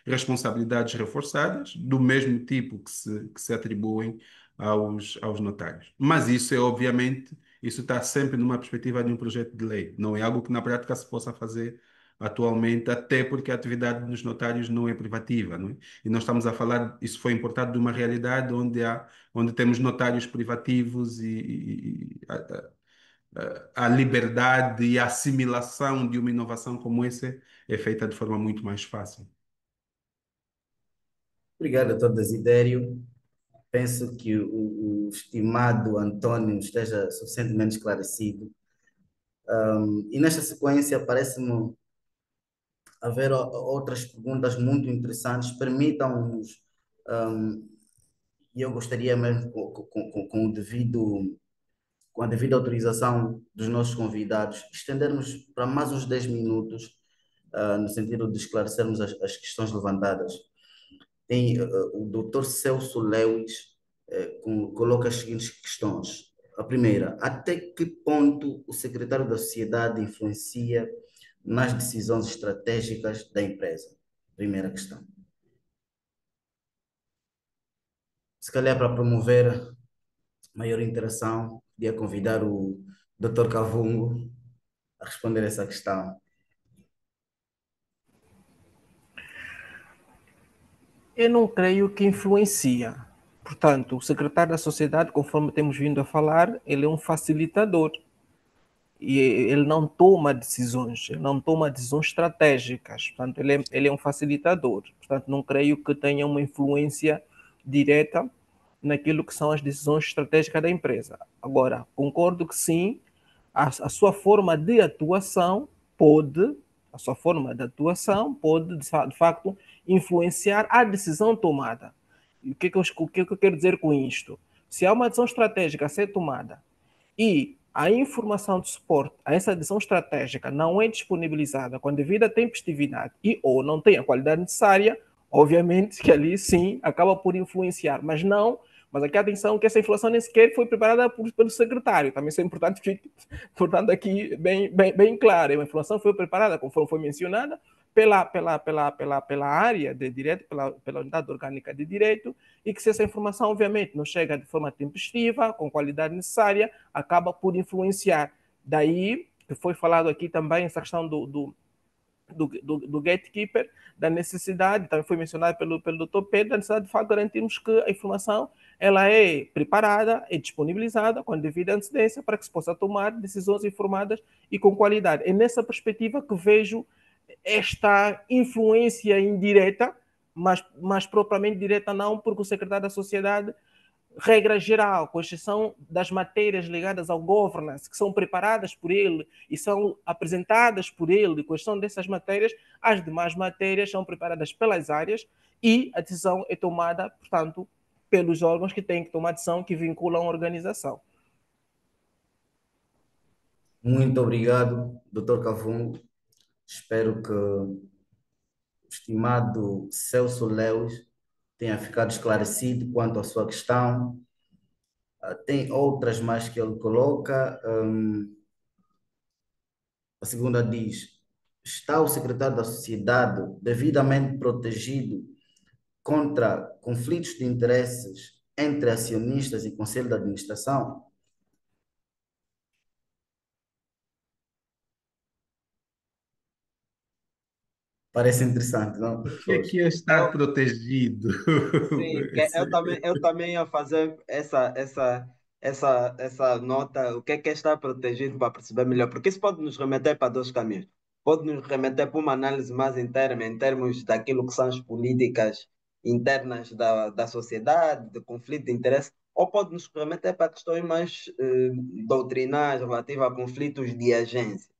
responsabilidades reforçadas, do mesmo tipo que se atribuem aos notários. Mas isso é obviamente, isso está sempre numa perspectiva de um projeto de lei, não é algo que na prática se possa fazer atualmente, até porque a atividade dos notários não é privativa, não é? E nós estamos a falar, isso foi importado de uma realidade onde temos notários privativos e a liberdade e a assimilação de uma inovação como essa é feita de forma muito mais fácil. Obrigado, doutor Desidério. Penso que o estimado António esteja suficientemente esclarecido. E nesta sequência, parece-me haver outras perguntas muito interessantes. Permitam-nos, e eu gostaria mesmo, com a devida autorização dos nossos convidados, estendermos para mais uns 10 minutos, no sentido de esclarecermos as questões levantadas. O Dr. Celso Lewis coloca as seguintes questões. A primeira, até que ponto o secretário da Sociedade influencia nas decisões estratégicas da empresa? Primeira questão. Se calhar para promover maior interação, podia convidar o Dr. Cavungo a responder essa questão. Eu não creio que influencia. Portanto, o secretário da sociedade, conforme temos vindo a falar, ele é um facilitador. E ele não toma decisões, ele não toma decisões estratégicas. Portanto, ele é um facilitador. Portanto, não creio que tenha uma influência direta naquilo que são as decisões estratégicas da empresa. Agora, concordo que sim, a sua forma de atuação pode, a sua forma de atuação pode, de facto, influenciar a decisão tomada. E o que eu quero dizer com isto? Se há uma decisão estratégica a ser tomada e a informação de suporte a essa decisão estratégica não é disponibilizada com a devida tempestividade e ou não tem a qualidade necessária, obviamente que ali sim acaba por influenciar, mas aqui atenção que essa informação nem sequer foi preparada pelo secretário, também isso é importante, portanto aqui bem claro, a informação foi preparada, conforme foi mencionada, pela área de direito, pela unidade orgânica de direito, e que se essa informação, obviamente, não chega de forma tempestiva, com qualidade necessária, acaba por influenciar. Daí que foi falado aqui também essa questão do gatekeeper, da necessidade, também foi mencionado pelo Dr. Pedro, da necessidade de facto garantirmos que a informação ela é preparada, é disponibilizada com a devida antecedência para que se possa tomar decisões informadas e com qualidade. É nessa perspectiva que vejo esta influência indireta, mas propriamente direta não, porque o secretário da sociedade, regra geral, com exceção das matérias ligadas ao governance, que são preparadas por ele e são apresentadas por ele, com exceção dessas matérias, as demais matérias são preparadas pelas áreas e a decisão é tomada, portanto, pelos órgãos que têm que tomar decisão que vinculam a organização. Muito obrigado, Dr. Cavungo. Espero que o estimado Celso Lewis tenha ficado esclarecido quanto à sua questão. Tem outras mais que ele coloca. A segunda diz: está o secretário da sociedade devidamente protegido contra conflitos de interesses entre acionistas e conselho de administração? Parece interessante, não, O que é professor? que é estar Eu, protegido? sim, eu também ia fazer essa nota, o que é estar protegido para perceber melhor, porque isso pode nos remeter para dois caminhos. Pode nos remeter para uma análise mais interna, em termos daquilo que são as políticas internas da sociedade, de conflito de interesse, ou pode nos remeter para questões mais doutrinais relativas a conflitos de agência.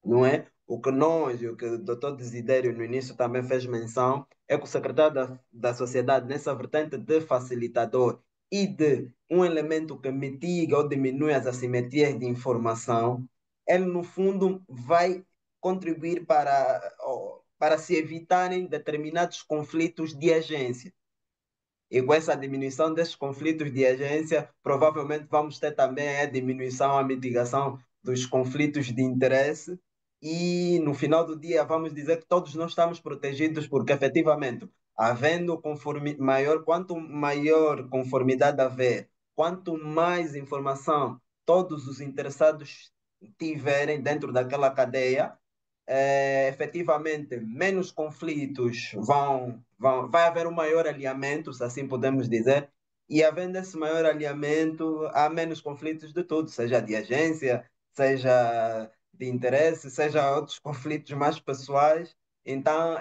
não é? O que nós, e o que o doutor Desidério no início também fez menção, é que o secretário da sociedade, nessa vertente de facilitador e de um elemento que mitiga ou diminui as assimetrias de informação, ele, no fundo, vai contribuir para se evitarem determinados conflitos de agência. E com essa diminuição desses conflitos de agência, provavelmente vamos ter também a diminuição, a mitigação dos conflitos de interesse. E no final do dia, vamos dizer que todos nós estamos protegidos, porque efetivamente, havendo maior, quanto maior conformidade haver, quanto mais informação todos os interessados tiverem dentro daquela cadeia, efetivamente menos conflitos vai haver um maior alinhamento, se assim podemos dizer, e havendo esse maior alinhamento, há menos conflitos de tudo, seja de agência, seja de interesse, seja outros conflitos mais pessoais. Então,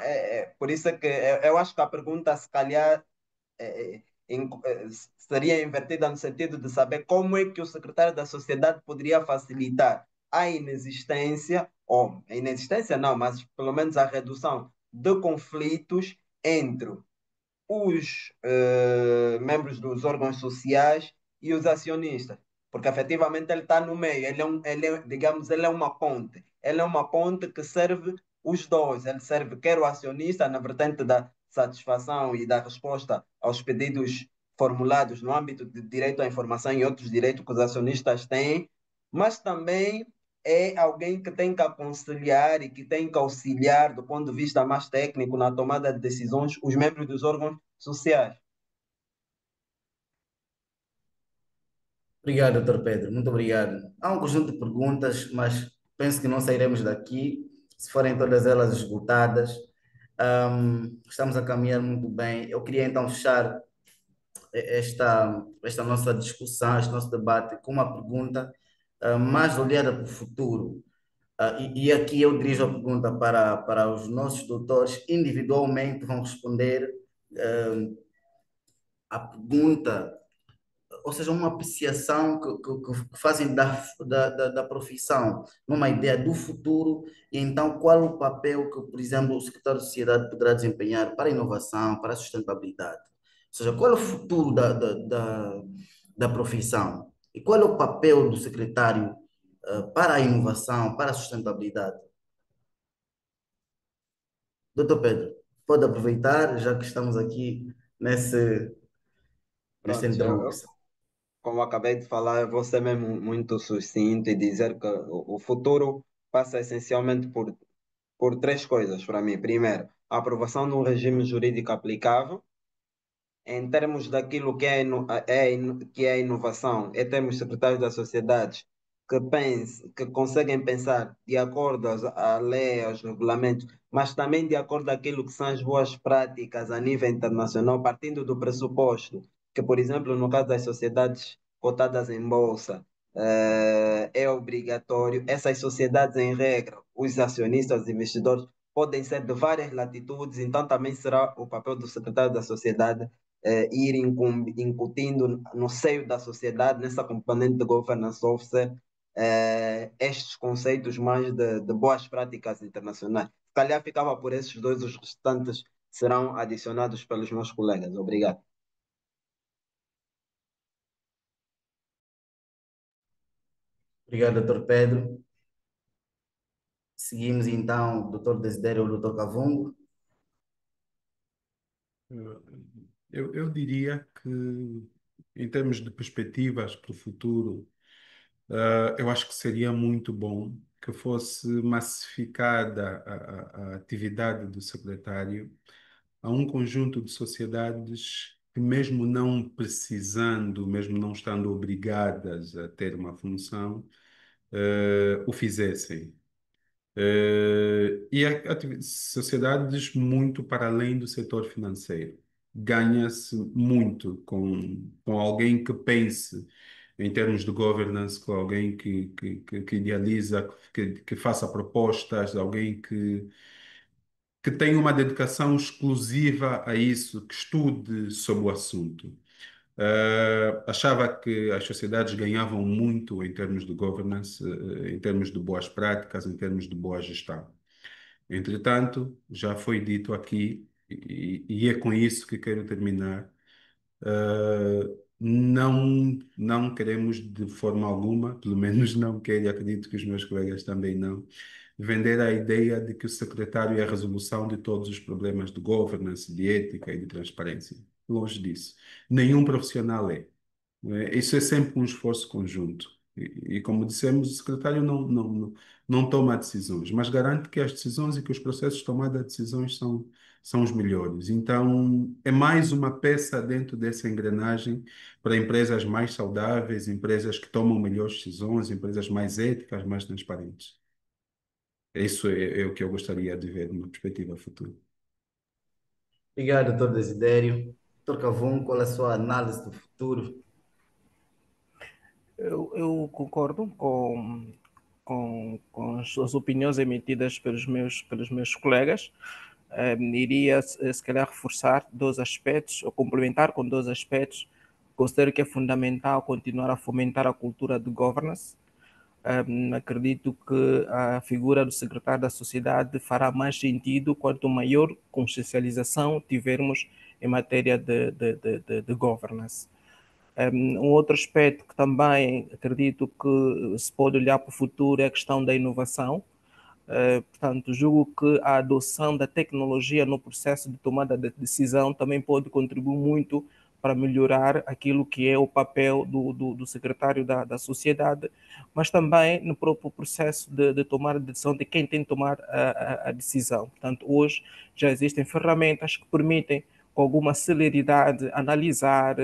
por isso é que eu acho que a pergunta, se calhar, seria invertida no sentido de saber como é que o secretário da sociedade poderia facilitar a inexistência, ou a inexistência não, mas pelo menos a redução de conflitos entre os membros dos órgãos sociais e os acionistas, porque efetivamente ele está no meio, digamos, ele é uma ponte, ele é uma ponte que serve os dois, ele serve quer o acionista na vertente da satisfação e da resposta aos pedidos formulados no âmbito de direito à informação e outros direitos que os acionistas têm, mas também é alguém que tem que aconselhar e que tem que auxiliar do ponto de vista mais técnico na tomada de decisões os membros dos órgãos sociais. Obrigado, doutor Pedro, muito obrigado. Há um conjunto de perguntas, mas penso que não sairemos daqui se forem todas elas esgotadas. Estamos a caminhar muito bem. Eu queria então fechar esta nossa discussão, este nosso debate com uma pergunta mais olhada para o futuro. E aqui eu dirijo a pergunta para os nossos doutores, individualmente vão responder a pergunta, ou seja, uma apreciação que fazem da profissão, numa ideia do futuro, e então qual o papel que, por exemplo, o secretário de Sociedade poderá desempenhar para a inovação, para a sustentabilidade. Ou seja, qual é o futuro da profissão? E qual é o papel do secretário para a inovação, para a sustentabilidade? Doutor Pedro, pode aproveitar, já que estamos aqui nessa Pronto, interlocução. como acabei de falar, eu vou ser mesmo muito sucinto e dizer que o futuro passa essencialmente por três coisas para mim. Primeiro, a aprovação de um regime jurídico aplicável em termos daquilo que que é a inovação, em termos secretários da sociedade que conseguem pensar de acordo à lei, aos regulamentos, mas também de acordo àquilo que são as boas práticas a nível internacional, partindo do pressuposto que, por exemplo, no caso das sociedades cotadas em bolsa, é obrigatório. Essas sociedades, em regra, os acionistas, os investidores, podem ser de várias latitudes, então também será o papel do secretário da sociedade ir incutindo no seio da sociedade, nessa componente de governance officer, estes conceitos mais de boas práticas internacionais. Se calhar ficava por esses dois, os restantes serão adicionados pelos meus colegas. Obrigado. Obrigado, doutor Pedro. Seguimos então, doutor Desidério ou doutor Cavungo. Eu diria que, em termos de perspectivas para o futuro, eu acho que seria muito bom que fosse massificada a atividade do secretário a um conjunto de sociedades que, mesmo não precisando, mesmo não estando obrigadas a ter uma função, o fizessem. E sociedades muito para além do setor financeiro. Ganha-se muito com alguém que pense em termos de governance, com alguém que idealiza, que faça propostas, alguém que tenha uma dedicação exclusiva a isso, que estude sobre o assunto. Achava que as sociedades ganhavam muito em termos de governance, em termos de boas práticas, em termos de boa gestão. Entretanto, já foi dito aqui, e é com isso que quero terminar. Não queremos de forma alguma, pelo menos não quero, e acredito que os meus colegas também não, vender a ideia de que o secretário é a resolução de todos os problemas de governance, de ética e de transparência. Longe disso. Nenhum profissional é. Isso é sempre um esforço conjunto. E como dissemos, o secretário não toma decisões, mas garante que as decisões e que os processos de tomada de decisões são os melhores. Então, é mais uma peça dentro dessa engrenagem para empresas mais saudáveis, empresas que tomam melhores decisões, empresas mais éticas, mais transparentes. Isso é o que eu gostaria de ver numa perspectiva futura. Obrigado, doutor Desidério. Doutor Cavum, qual é a sua análise do futuro? Eu concordo com as opiniões emitidas pelos meus colegas. Iria, se calhar, reforçar dois aspectos, ou complementar com dois aspectos. Considero que é fundamental continuar a fomentar a cultura de governance. Acredito que a figura do secretário da sociedade fará mais sentido quanto maior consciencialização tivermos em matéria de governance. Um outro aspecto que também acredito que se pode olhar para o futuro é a questão da inovação. Portanto, julgo que a adoção da tecnologia no processo de tomada de decisão também pode contribuir muito para melhorar aquilo que é o papel do secretário da sociedade, mas também no próprio processo de tomar a decisão de quem tem que tomar a decisão. Portanto, hoje já existem ferramentas que permitem, com alguma celeridade, analisar,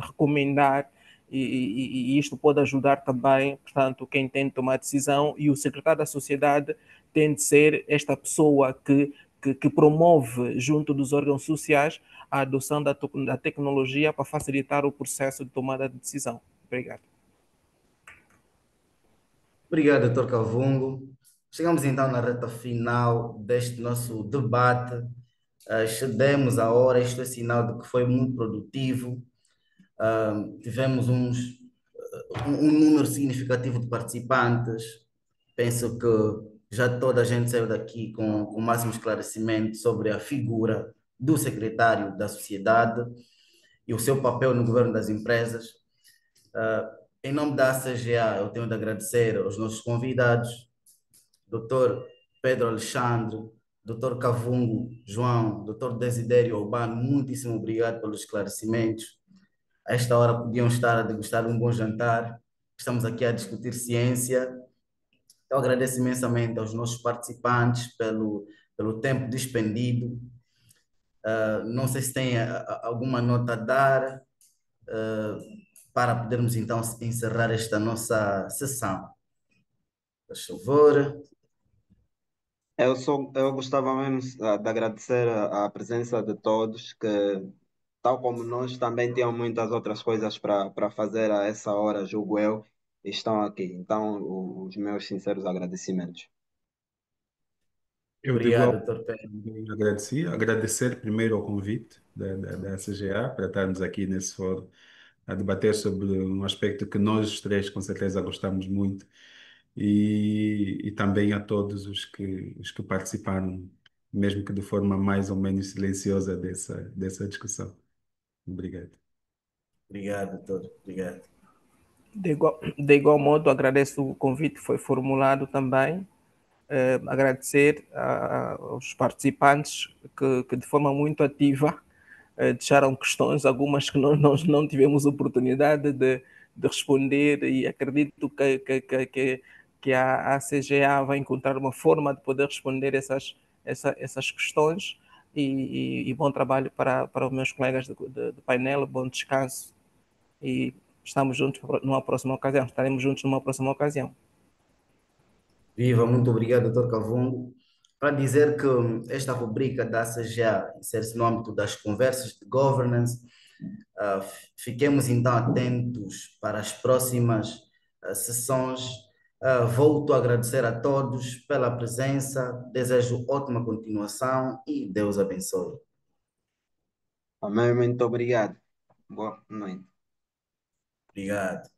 recomendar, e isto pode ajudar também, portanto, quem tem de tomar a decisão, e o secretário da sociedade tem de ser esta pessoa que promove junto dos órgãos sociais a adoção da tecnologia para facilitar o processo de tomada de decisão. Obrigado. Obrigado, doutor Calvungo. Chegamos então na reta final deste nosso debate. Excedemos a hora, isto é sinal de que foi muito produtivo. Tivemos um número significativo de participantes. Penso que já toda a gente saiu daqui com o máximo esclarecimento sobre a figura do secretário da sociedade e o seu papel no governo das empresas. Em nome da ACGA, eu tenho de agradecer aos nossos convidados, Dr. Pedro Alexandre, Dr. Cavungo João, Dr. Desidério Urbano, muitíssimo obrigado pelos esclarecimentos. A esta hora podiam estar a degustar um bom jantar. Estamos aqui a discutir ciência. Eu agradeço imensamente aos nossos participantes pelo tempo despendido. Não sei se tem alguma nota a dar, para podermos então encerrar esta nossa sessão. Por favor. Eu gostava mesmo de agradecer a presença de todos, que, tal como nós, também tinham muitas outras coisas para fazer a essa hora, julgo eu, e estão aqui. Então, os meus sinceros agradecimentos. Eu de igual Obrigado, doutor Pedro. também agradeci, agradecer primeiro ao convite da CGA para estarmos aqui nesse fórum a debater sobre um aspecto que nós três com certeza gostamos muito e também a todos os que participaram, mesmo que de forma mais ou menos silenciosa dessa discussão. Obrigado. Obrigado, doutor. Obrigado. De igual modo, agradeço o convite que foi formulado também. Agradecer aos participantes que de forma muito ativa deixaram questões, algumas que nós não tivemos oportunidade de responder, e acredito que a CGA vai encontrar uma forma de poder responder essas questões, e bom trabalho para os meus colegas do painel, bom descanso, e estamos juntos numa próxima ocasião, estaremos juntos numa próxima ocasião. Viva, muito obrigado, doutor Cavungo. Para dizer que esta rubrica da CGA insere-se no âmbito das conversas de governance. Fiquemos então atentos para as próximas sessões. Volto a agradecer a todos pela presença, desejo ótima continuação e Deus abençoe. Amém, muito obrigado. Boa noite. Obrigado.